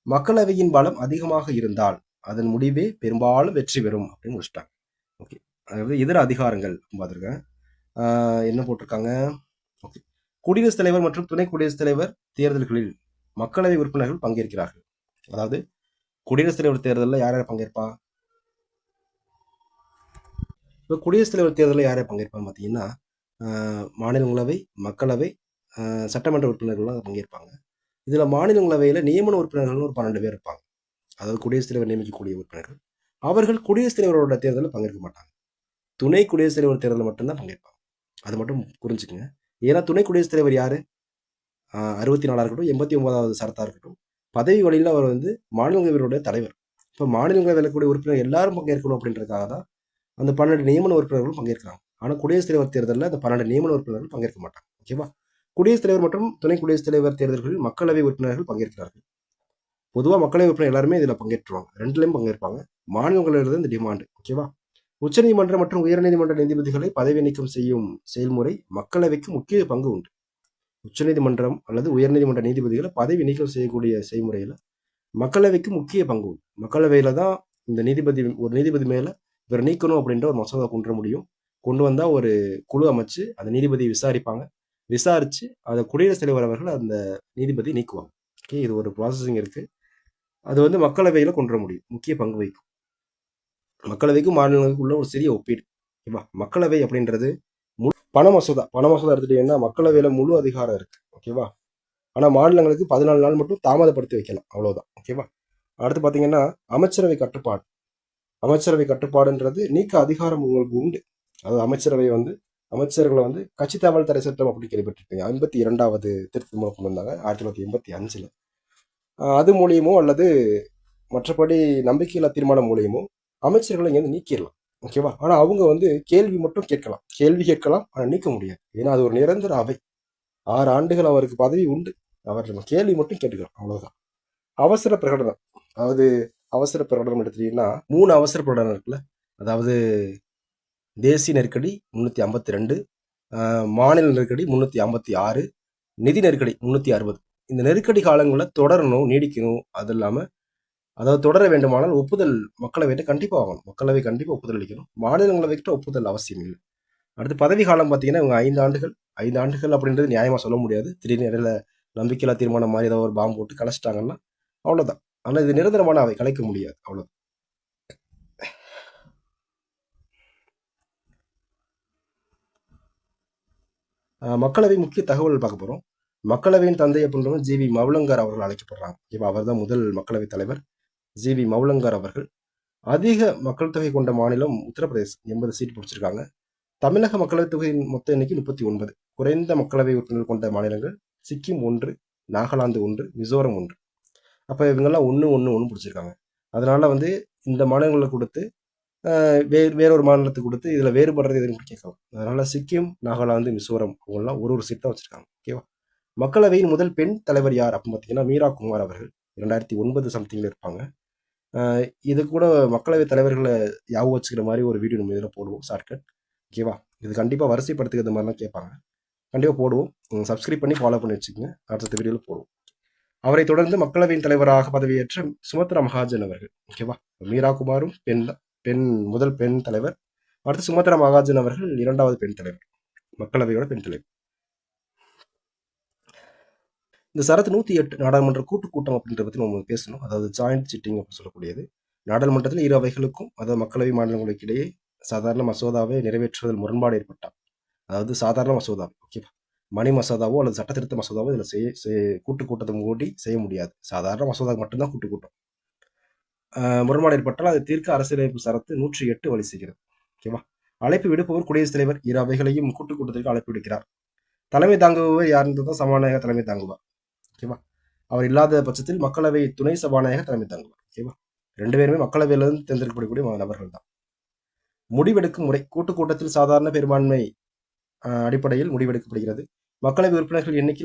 மக்களவையின் பலம் அதிகமாக இருந்தால் அதன் முடிவே பெரும்பாலும் வெற்றி பெறும் அப்படின்னு முடிச்சிட்டாங்க. ஓகே, அதாவது இதர அதிகாரங்கள் பார்த்துருக்கேன். என்ன போட்டிருக்காங்க? ஓகே, குடியரசுத் தலைவர் மற்றும் துணை குடியரசுத் தலைவர் தேர்தல்களில் மக்களவை உறுப்பினர்கள் பங்கேற்கிறார்கள். அதாவது குடியரசுத் தலைவர் தேர்தலில் யார் யார் பங்கேற்பா? இப்போ குடியரசுத் தலைவர் தேர்தலில் யார் யார் பங்கேற்பான்னு பார்த்தீங்கன்னா, மாநிலங்களவை, மக்களவை, சட்டமன்ற உறுப்பினர்கள்லாம் பங்கேற்பாங்க. இதில் மாநிலங்களவையில் நியமன உறுப்பினர்கள் ஒரு 12 பேர் இருப்பாங்க. அதாவது குடியரசுத் தலைவர் நியமிக்கக்கூடிய உறுப்பினர்கள். அவர்கள் குடியரசுத் தலைவரோட தேர்தலில் பங்கேற்க மாட்டாங்க. துணை குடியரசுத் தலைவர் தேர்தலில் மட்டும்தான் பங்கேற்பாங்க. அது மட்டும் புரிஞ்சுக்குங்க. ஏன்னா துணை குடியரசுத் தலைவர் யாரு? 64 இருக்கட்டும், 89வது சரத்தா இருக்கட்டும், பதவி வழியில் அவர் வந்து மாநிலங்களவையோட தலைவர். இப்போ மாநிலங்களவையில் கூடிய உறுப்பினர் எல்லாரும் பங்கேற்கணும் அப்படின்றதுக்காக தான் அந்த 12 நியமன உறுப்பினர்களும் பங்கேற்கிறாங்க. ஆனால் குடியரசுத் தலைவர் தேர்தலில் அந்த 12 நியமன உறுப்பினர்கள் பங்கேற்க மாட்டாங்க. ஓகேவா? குடியரசுத் தலைவர் மற்றும் துணை குடியரசுத் தலைவர் தேர்தல்களில் மக்களவை உறுப்பினர்கள் பங்கேற்கிறார்கள். பொதுவாக மக்களவை உறுப்பினர் எல்லாருமே இதில் பங்கேற்றுவாங்க, ரெண்டுலையும் பங்கேற்பாங்க. மாநிலங்களிலிருந்து இந்த டிமாண்டு. ஓகேவா? உச்சநீதிமன்ற மற்றும் உயர்நீதிமன்ற நீதிபதிகளை பதவி நீக்கம் செய்யும் செயல்முறை மக்களவைக்கு முக்கிய பங்கு உண்டு. உச்சநீதிமன்றம் அல்லது உயர்நீதிமன்ற நீதிபதிகளை பதவி நீக்கம் செய்யக்கூடிய செய்முறையில் மக்களவைக்கு முக்கிய பங்கு உண்டு. மக்களவையில தான் இந்த ஒரு நீதிபதி மேல இவர் நீக்கணும் அப்படின்ற ஒரு மசோதா கொண்டு முடியும். கொண்டு வந்தா ஒரு குழு அமைச்சு அந்த நீதிபதியை விசாரிப்பாங்க. விசாரிச்சு அதை குடியரசுத் தலைவர் அவர்கள் அந்த நீதிபதி நீக்குவாங்க. ஓகே, இது ஒரு ப்ராசஸிங் இருக்கு. அது வந்து மக்களவையில கொண்டு முடியும், முக்கிய பங்கு வகிக்கும். மக்களவைக்கும் மாநிலங்களுக்கும் உள்ள ஒரு சிறிய ஒப்பீடு. ஓகேவா? மக்களவை அப்படின்றது பண மசோதா எடுத்துட்டீங்கன்னா மக்களவையில முழு அதிகாரம் இருக்கு. ஓகேவா? ஆனா மாநிலங்களுக்கு 14 நாள் மட்டும் தாமதப்படுத்தி வைக்கலாம், அவ்வளவுதான். ஓகேவா? அடுத்து பாத்தீங்கன்னா அமைச்சரவை கட்டுப்பாடுன்றது நீக்க அதிகாரம் உங்களுக்கு உண்டு. அதாவது அமைச்சர்களை வந்து கட்சி தகவல் தடை சட்டம் அப்படி கேள்விப்பட்டிருப்பீங்க. 52வது திருத்தம் கொண்டு வந்தாங்க 1985. அது மூலியமோ அல்லது மற்றபடி நம்பிக்கையில்லா தீர்மானம் மூலியமோ அமைச்சர்களை இங்க நீக்கிடலாம். ஓகேவா? ஆனா அவங்க வந்து கேள்வி கேட்கலாம், ஆனா நீக்க முடியாது. ஏன்னா அது ஒரு நிரந்தர அவை. 6 ஆண்டுகள் அவருக்கு பதவி உண்டு. அவர் கேள்வி மட்டும் கேட்டுக்கலாம், அவ்வளவுதான். அவசர பிரகடனம், அதாவது அவசர பிரகடனம் எடுத்துட்டீங்கன்னா 3 அவசர பிரகடனம் இருக்குல்ல. அதாவது தேசிய நெருக்கடி 352, மாநில நெருக்கடி 356, நிதி நெருக்கடி 360. இந்த நெருக்கடி காலங்களில் தொடரணும், நீடிக்கணும். அது இல்லாமல் அதாவது தொடர வேண்டுமானால் ஒப்புதல் மக்களவைகிட்ட கண்டிப்பாக வாங்கணும். மக்களவை கண்டிப்பாக ஒப்புதல் அளிக்கணும். மாநிலங்களவைகிட்ட ஒப்புதல் அவசியம் இல்லை. அடுத்து பதவி காலம் பார்த்தீங்கன்னா இவங்க 5 ஆண்டுகள் அப்படின்றது நியாயமாக சொல்ல முடியாது. திடீர்னு இடையில நம்பிக்கையில்லா தீர்மானம் மாதிரி ஏதாவது ஒரு பாம்பு போட்டு கலைச்சிட்டாங்கன்னா அவ்வளோதான். ஆனால் இது நிரந்தரமான அவை கலைக்க முடியாது. அவ்வளோ மக்களவை முக்கிய தகவல் பார்க்க போகிறோம். மக்களவையின் தந்தை அப்படின்றவங்க ஜி வி மௌலங்கர் அவர்கள் அழைக்கப்படுறாங்க. இப்போ அவர் தான் முதல் மக்களவைத் தலைவர் ஜி வி மௌலங்கர் அவர்கள். அதிக மக்கள் தொகை கொண்ட மாநிலம் உத்தரப்பிரதேசம், 80 சீட் பிடிச்சிருக்காங்க. தமிழக மக்களவைத் தொகையின் மொத்த எண்ணிக்கை 39. குறைந்த மக்களவை உறுப்பினர்கள் கொண்ட மாநிலங்கள் சிக்கிம் 1, நாகாலாந்து 1, மிசோரம் 1. அப்போ இவங்கெல்லாம் 1 பிடிச்சிருக்காங்க. அதனால வந்து இந்த மாநிலங்களை கொடுத்து வேறொரு மாநிலத்துக்கு கொடுத்து இதில் வேறுபடுறது எதுன்னு கேட்கலாம். அதனால சிக்கிம், நாகாலாந்து, மிசோரம் அவங்கெல்லாம் ஒரு சீட் தான் வச்சிருக்காங்க. ஓகேவா. மக்களவையின் முதல் பெண் தலைவர் யார் அப்படின்னு பார்த்தீங்கன்னா மீரா குமார் அவர்கள். 2009 சம்திங்கில் இருப்பாங்க. இது கூட மக்களவை தலைவர்களை யாவும் வச்சுக்கிற மாதிரி ஒரு வீடியோ நம்ம இதில் போடுவோம், ஷார்ட்கட். ஓகேவா. இது கண்டிப்பாக வரிசைப்படுத்துக்கிறது மாதிரிலாம் கேட்பாங்க. கண்டிப்பாக போடுவோம். சப்ஸ்கிரைப் பண்ணி ஃபாலோ பண்ணி வச்சுக்கோங்க. அடுத்த வீடியோவில் போடுவோம். அவரை தொடர்ந்து மக்களவையின் தலைவராக பதவியேற்ற சுமித்ரா மகாஜன் அவர்கள். ஓகேவா. மீரா குமாரும் முதல் பெண் தலைவர். அடுத்து சுமித்ரா மகாஜன் அவர்கள் 2வது பெண் தலைவர், மக்களவையோட பெண் தலைவர். இந்த சரத்து 108 நாடாளுமன்ற கூட்டம் அப்படின்றத பற்றி நம்ம பேசணும். அதாவது ஜாயிண்ட் சிட்டிங் அப்படின்னு சொல்லக்கூடியது. நாடாளுமன்றத்தில் இரு அவைகளுக்கும், அதாவது மக்களவை மாநிலங்களுக்கு இடையே சாதாரண மசோதாவை நிறைவேற்றுவதில் முரண்பாடு ஏற்பட்டால், அதாவது சாதாரண மசோதாவை, ஓகேவா, மணி மசோதாவோ அல்லது சட்ட திருத்த மசோதாவோ இதில் கூட்டத்தை மூடி செய்ய முடியாது. சாதாரண மசோதா மட்டும்தான் கூட்டம். முரண்பாடு ஏற்பட்டால் அதை தீர்க்க அரசியலமைப்பு சரத்து 108 வழி செய்கிறது. ஓகேவா. அழைப்பு விடுப்பவர் குடியரசுத் தலைவர். இரு அவைகளையும் கூட்டத்திற்கு அழைப்பு விடுக்கிறார். தலைமை தாங்குபவர் யாருன்றதான் சபாநாயகர் தலைமை தாங்குவார். ஓகேவா. அவர் இல்லாத பட்சத்தில் மக்களவை துணை சபாநாயகர் தலைமை தாங்குவார். ஓகேவா. 2 பேருமே மக்களவையிலிருந்து தேர்ந்தெடுக்கப்படக்கூடிய நபர்கள் தான். முடிவெடுக்கும் முறை கூட்டத்தில் சாதாரண பெரும்பான்மை அடிப்படையில் முடிவெடுக்கப்படுகிறது. மக்களவை உறுப்பினர்கள் எண்ணிக்கை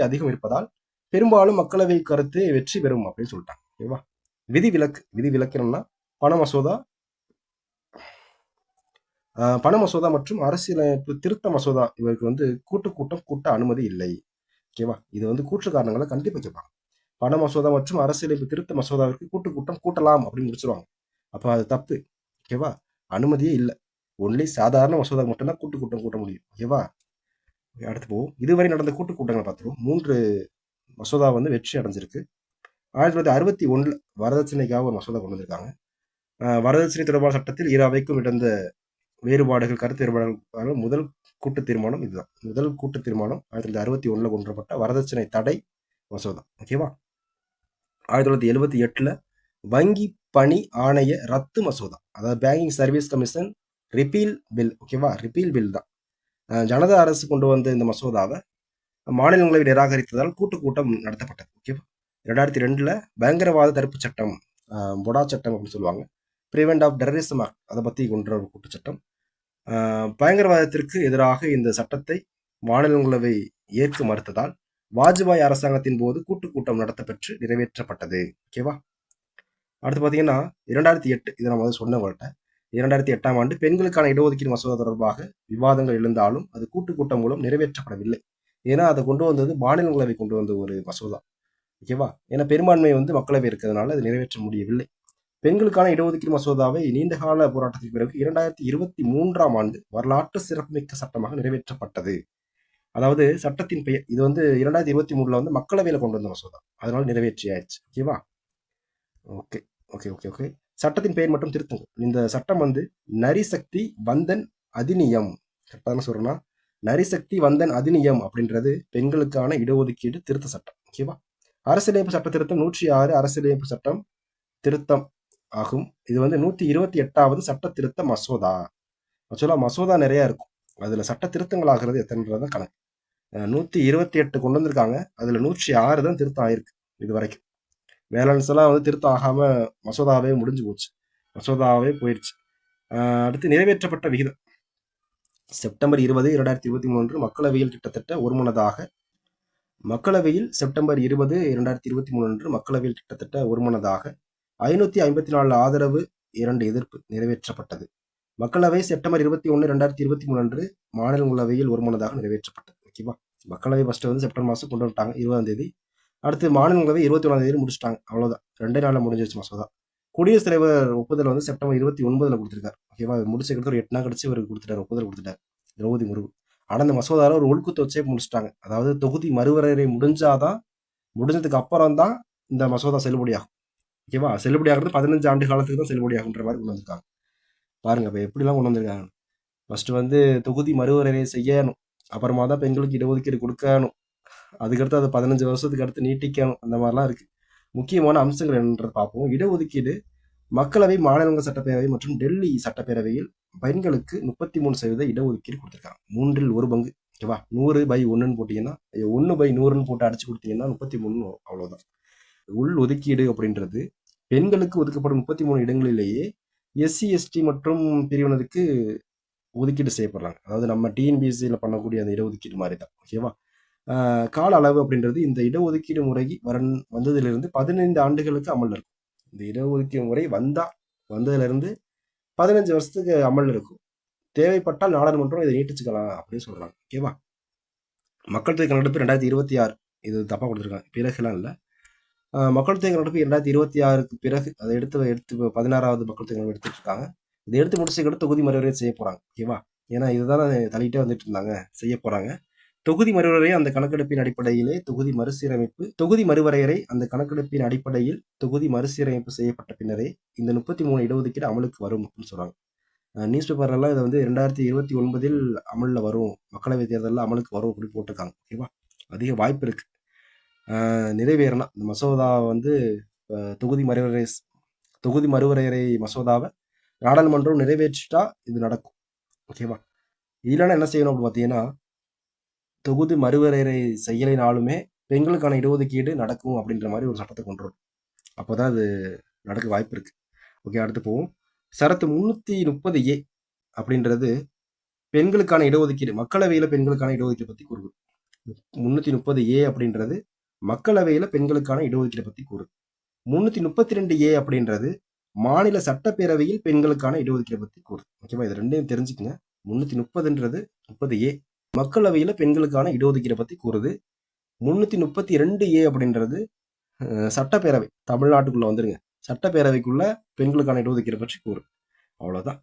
அதிகம் இருப்பதால் பெரும்பாலும் மக்களவை கருத்து வெற்றி பெறும் அப்படின்னு சொல்லிட்டாங்க. ஓகேவா. விதிவிலக்குன்னா பண மசோதா மற்றும் அரசியலமைப்பு திருத்த மசோதா இவருக்கு வந்து கூட்ட அனுமதி இல்லை. ஓகேவா. இது வந்து கூற்று காரணங்களை கண்டிப்பா கேட்பாங்க. பண மசோதா மற்றும் அரசியலமைப்பு திருத்த மசோதாவிற்கு கூட்டம் கூட்டலாம் அப்படின்னு முடிச்சிருவாங்க. அப்ப அது தப்பு. ஓகேவா. அனுமதியே இல்லை. ஒன்லி சாதாரண மசோதா மட்டும்தான் கூட்ட முடியும். ஓகேவா. அடுத்து போவோம். இதுவரை நடந்த கூட்டங்களை பார்த்துருவோம். 3 மசோதா வந்து வெற்றி அடைஞ்சிருக்கு. 1961 வரதட்சணைக்காக ஒரு மசோதா கொண்டு வந்திருக்காங்க. வரதட்சணை தொடர்பான சட்டத்தில் இரு அவைக்கும் இடந்த கருத்து வேறுபாடுகள் முதல் கூட்டு தீர்மானம் இதுதான். முதல் கூட்டு தீர்மானம் 1961 கொண்டு வரப்பட்ட வரதட்சணை தடை மசோதா. ஓகேவா. 1978 வங்கி பணி ஆணைய ரத்து மசோதா, அதாவது banking service commission repeal bill. ஓகேவா. ரிப்பீல் பில் தான். ஜனதா அரசு கொண்டு வந்த இந்த மசோதாவை மாநிலங்களவை நிராகரித்ததால் கூட்டம் நடத்தப்பட்டது. ஓகேவா. 2002 பயங்கரவாத தடுப்பு சட்டம், பொடா சட்டம் அப்படின்னு சொல்லுவாங்க, பிரிவென்ட் ஆஃப் டெரரிசம் ஆக்ட், அதை பற்றி கொண்ட ஒரு கூட்டு சட்டம். பயங்கரவாதத்திற்கு எதிராக இந்த சட்டத்தை மாநிலங்களவை ஏற்க மறுத்ததால் வாஜ்பாய் அரசாங்கத்தின் போது கூட்டம் நடத்தப்பெற்று நிறைவேற்றப்பட்டது. ஓகேவா. அடுத்து பார்த்தீங்கன்னா 2008, இதை நான் முதல்ல சொன்னவங்கள்ட்ட, 2008ஆம் ஆண்டு பெண்களுக்கான இடஒதுக்கீடு மசோதா தொடர்பாக விவாதங்கள் எழுந்தாலும் அது கூட்டம் மூலம் நிறைவேற்றப்படவில்லை. ஏன்னா அதை கொண்டு வந்தது மாநிலங்களவை கொண்டு வந்த ஒரு மசோதா. ஓகேவா. ஏன்னா பெரும்பான்மை வந்து மக்களவை இருக்கிறதுனால அது நிறைவேற்ற முடியவில்லை. பெண்களுக்கான இடஒதுக்கீடு மசோதாவை நீண்டகால போராட்டத்திற்கு பிறகு 2023ஆம் ஆண்டு வரலாற்று சிறப்புமிக்க சட்டமாக நிறைவேற்றப்பட்டது. அதாவது சட்டத்தின் பெயர் இது வந்து 2023 வந்து மக்களவையில கொண்டு வந்த மசோதா, அதனால நிறைவேற்றியாச்சு. ஓகேவா. ஓகே ஓகே ஓகே ஓகே சட்டத்தின் பெயர் மட்டும் திருத்துங்க. இந்த சட்டம் வந்து நரிசக்தி வந்தன் அதிநியம். கரெக்டான சொல்றேன்னா, நரிசக்தி வந்தன் அதிநியம் அப்படின்றது பெண்களுக்கான இடஒதுக்கீடு திருத்த சட்டம். ஓகேவா. அரசியலமைப்பு சட்ட திருத்தம் 106 அரசியலமைப்பு சட்டம் திருத்தம் ஆகும். இது வந்து 128வது சட்ட திருத்த மசோதா. ஆக்சுவலா மசோதா நிறைய இருக்கும், அதுல சட்ட திருத்தங்கள் ஆகிறது எத்தனைன்றத கணக்கு. 128 கொண்டு வந்திருக்காங்க, அதுல 106 தான் திருத்தம் ஆயிருக்கு இது வரைக்கும். பேலன்ஸ் எல்லாம் வந்து திருத்தம் ஆகாம மசோதாவே முடிஞ்சு போச்சு, மசோதாவே போயிடுச்சு. அடுத்து நிறைவேற்றப்பட்ட விகிதம் செப்டம்பர் 20, 2023 மக்களவையில் கிட்டத்தட்ட ஒருமனதாக மக்களவையில் செப்டம்பர் 20, 2023 அன்று மக்களவையில் கிட்டத்தட்ட ஒருமனதாக 554 ஆதரவு 2 எதிர்ப்பு நிறைவேற்றப்பட்டது. மக்களவை செப்டம்பர் 21, 2023 அன்று மாநிலங்களவையில் ஒருமனதாக நிறைவேற்றப்பட்டது. ஓகேவா? மக்களவை ஃபர்ஸ்ட் வந்து செப்டம்பர் மாதம் கொண்டு வந்துட்டாங்க 20ஆம் தேதி. அடுத்து மாநிலங்களவை 21ஆம் தேதி முடிச்சுட்டாங்க. அவ்வளோதான், 2 நாளில் முடிஞ்சிருச்சு மசோதா. குடியரசுத் தலைவர் ஒப்புதல் வந்து செப்டம்பர் 29 கொடுத்துருக்காரு. ஓகேவா? முடிச்சுக்கிட்டு ஒரு 8 நாள் கழிச்சு இவருக்கு கொடுத்துட்டாரு, ஒப்புதல் கொடுத்துட்டாரு திரௌபதி முர்மு. ஆனால் இந்த மசோதாவில் ஒரு ஒழுக்கத்தை வச்சே முடிச்சிட்டாங்க. அதாவது தொகுதி மறுவரையறை முடிஞ்சதுக்கு அப்புறம் தான் இந்த மசோதா செல்லுபடியாகும். ஓகேவா? செல்லுபடியாகிறது 15 ஆண்டு காலத்துக்கு தான் செல்லுபடியாகுன்ற மாதிரி கொண்டு வந்திருக்காங்க. பாருங்க இப்போ எப்படிலாம் கொண்டு வந்திருக்காங்க. ஃபர்ஸ்ட் வந்து தொகுதி மறுவரையறை செய்யணும், அப்புறமா தான் பெண்களுக்கு இடஒதுக்கீடு கொடுக்கணும், அதுக்கடுத்து அதை 15 வருஷத்துக்கு அடுத்து நீட்டிக்கணும். அந்த மாதிரிலாம் இருக்கு. முக்கியமான அம்சங்கள் என்னன்றது பார்ப்போம். இடஒதுக்கீடு மக்களவை, மாநிலங்கள் சட்டப்பேரவை மற்றும் டெல்லி சட்டப்பேரவையில் பெண்களுக்கு 33% இடஒதுக்கீடு கொடுத்துருக்காங்க. 1/3 பங்கு. ஓகேவா? 100/1 போட்டீங்கன்னா 1/100 போட்டு அடிச்சு கொடுத்தீங்கன்னா 33 அவ்வளவுதான். உள் ஒதுக்கீடு அப்படின்றது பெண்களுக்கு ஒதுக்கப்படும் 33 இடங்களிலேயே எஸ்சி எஸ்டி மற்றும் பிரிவினருக்கு ஒதுக்கீடு செய்யப்படுறாங்க. அதாவது நம்ம டிஎன்பிஎஸ்சியில் பண்ணக்கூடிய அந்த இடஒதுக்கீடு மாதிரி தான். ஓகேவா? கால அளவு அப்படின்றது இந்த இடஒதுக்கீடு முறை வந்ததிலிருந்து 15 ஆண்டுகளுக்கு அமல் இருக்கும். இந்த இடஒதுக்கீடு முறை வந்ததிலிருந்து 15 வருஷத்துக்கு அமல் இருக்கும். தேவைப்பட்டால் நாடாளுமன்றம் இதை நீட்டிச்சுக்கலாம் அப்படின்னு சொல்றாங்க. ஓகேவா? மக்கள் தொகை கணக்கெடுப்பு 2026, இது தப்பா கொடுத்துருக்காங்க, பிறகுலாம் இல்லை. மக்கள் தொகை கணக்கெடுப்பு 2026க்கு பிறகு அதை எடுத்து 16வது மக்கள் தொகை கணக்கெடுப்பு எடுத்துட்டு இருக்காங்க. இதை எடுத்து முடிச்சுக்கிட்டு தொகுதி மறுவரையறை செய்ய போறாங்க. ஓகேவா? ஏன்னா இதுதானே தள்ளிட்டே வந்துட்டு இருந்தாங்க, செய்ய போறாங்க. தொகுதி மறுவரையறை அந்த கணக்கெடுப்பின் அடிப்படையிலே தொகுதி மறுவரையறை அந்த கணக்கெடுப்பின் அடிப்படையில் தொகுதி மறுசீரமைப்பு செய்யப்பட்ட பின்னரே இந்த 33 இடஒதுக்கீடு அமலுக்கு வரும் அப்படின்னு சொல்றாங்க. நியூஸ் பேப்பர்லாம் இதை வந்து 2029 அமலில் வரும், மக்களவை தேர்தலில் அமலுக்கு வரும் அப்படி போட்டிருக்காங்க. ஓகேவா? அதிக வாய்ப்பு இருக்கு நிறைவேறலாம். இந்த மசோதா வந்து தொகுதி மறுவரையறை மசோதாவை நாடாளுமன்றம் நிறைவேற்றிட்டா இது நடக்கும். ஓகேவா? இல்லைன்னா என்ன செய்யணும் அப்படின்னு பார்த்தீங்கன்னா, தொகுதி மறுவரையறை செய்யலைனாலுமே பெண்களுக்கான இடஒதுக்கீடு நடக்கும் அப்படின்ற மாதிரி ஒரு சட்டத்தை கொண்டு வரும். அப்போதான் அது நடக்க வாய்ப்பு இருக்கு. ஓகே, அடுத்து போவோம். சரத்து 330A அப்படின்றது பெண்களுக்கான இடஒதுக்கீடு, மக்களவையில் பெண்களுக்கான இடஒதுக்கீடு பற்றி கூறுது. 330A அப்படின்றது மக்களவையில் பெண்களுக்கான இடஒதுக்கீடு பற்றி கூறுது. 332A அப்படின்றது மாநில சட்டப்பேரவையில் பெண்களுக்கான இடஒதுக்கீடு பற்றி கூறுது. ஓகேவா? இது ரெண்டையும் தெரிஞ்சுக்கங்க. 330ன்றது 30A மக்களவையில் பெண்களுக்கான இடஒதுக்கீடை பற்றி கூறுது. 332A அப்படின்றது சட்டப்பேரவை, தமிழ்நாட்டுக்குள்ள வந்துருங்க, சட்டப்பேரவைக்குள்ள பெண்களுக்கான இடஒதுக்கீடை பற்றி கூறுது. அவ்வளோதான்.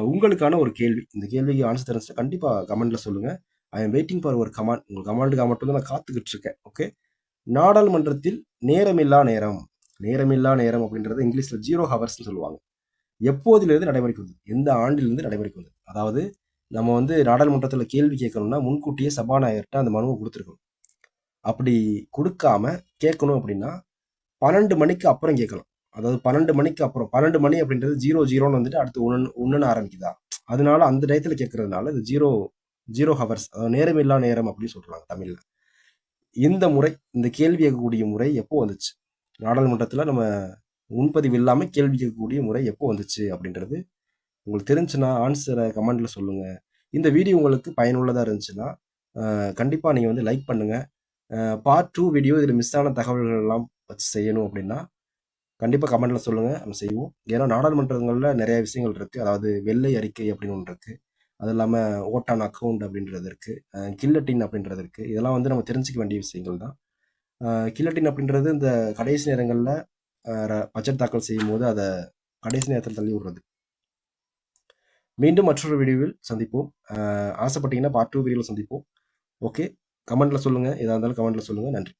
உங்களுக்கான ஒரு கேள்வி. இந்த கேள்விக்கு ஆன்சர் தெரிஞ்சு கண்டிப்பாக கமெண்ட்ல சொல்லுங்க. ஐ எம் வெயிட்டிங் ஃபார் ஒரு கமெண்ட். உங்கள் கமெண்ட்டுக்காக மட்டும்தான் நான் காத்துக்கிட்டு இருக்கேன். ஓகே, நாடாளுமன்றத்தில் நேரமில்லா நேரம் அப்படின்றது இங்கிலீஷ்ல 0 ஹவர்ஸ்ன்னு சொல்லுவாங்க. எப்போதிலிருந்து நடைமுறைக்கு வந்தது, எந்த ஆண்டிலிருந்து நடைமுறைக்கு வந்தது? அதாவது நம்ம வந்து நாடாளுமன்றத்தில் கேள்வி கேட்கணும்னா முன்கூட்டியே சபாநாயகர்கிட்ட அந்த மனுவை கொடுத்துருக்கணும். அப்படி கொடுக்காம கேட்கணும் அப்படின்னா 12 மணிக்கு அப்புறம் கேட்கலாம். அதாவது 12 மணிக்கு அப்புறம், 12 மணி அப்படின்றது 00 வந்துட்டு அடுத்து 1 ஆரம்பிக்குதா, அதனால அந்த டயத்தில் கேட்கறதுனால இது 0 ஹவர்ஸ், அதாவது நேரமில்லா நேரம் அப்படின்னு சொல்றாங்க தமிழ்ல. இந்த முறை, இந்த கேள்வி கேட்கக்கூடிய முறை எப்போ வந்துச்சு? நாடாளுமன்றத்தில் நம்ம முன்பதிவு இல்லாமல் கேள்வி கேட்கக்கூடிய முறை எப்போ வந்துச்சு அப்படின்றது உங்களுக்கு தெரிஞ்சுன்னா ஆன்சரை கமெண்ட்ல சொல்லுங்க. இந்த வீடியோ உங்களுக்கு பயனுள்ளதாக இருந்துச்சுன்னா கண்டிப்பாக நீங்கள் வந்து லைக் பண்ணுங்க. பார்ட் 2 வீடியோ இதில் மிஸ் ஆன தகவல்கள் எல்லாம் வச்சு செய்யணும் அப்படின்னா கண்டிப்பாக கமெண்ட்ல சொல்லுங்க, நம்ம செய்வோம். ஏன்னா நாடாளுமன்றங்களில் நிறைய விஷயங்கள் இருக்கு. அதாவது வெள்ளை அறிக்கை அப்படின்னு ஒன்று இருக்கு, அது இல்லாமல் ஓட் ஆன் அக்கௌண்ட் அப்படின்றது இருக்கு, கில்லட்டின் அப்படின்றது இருக்கு. இதெல்லாம் வந்து நம்ம தெரிஞ்சுக்க வேண்டிய விஷயங்கள் தான். கில்லட்டின் அப்படின்றது இந்த கடைசி நேரங்களில் பட்ஜெட் தாக்கல் செய்யும் போது அதை கடைசி நேரத்தில் தள்ளி விடுறது. மீண்டும் மற்றொரு வீடியோவில் சந்திப்போம். ஆசைப்பட்டீங்கன்னா பார்ட் 2 வீடியோவில் சந்திப்போம். ஓகே, கமெண்ட்ல சொல்லுங்க, எதாக இருந்தாலும் கமெண்ட்ல சொல்லுங்க. நன்றி.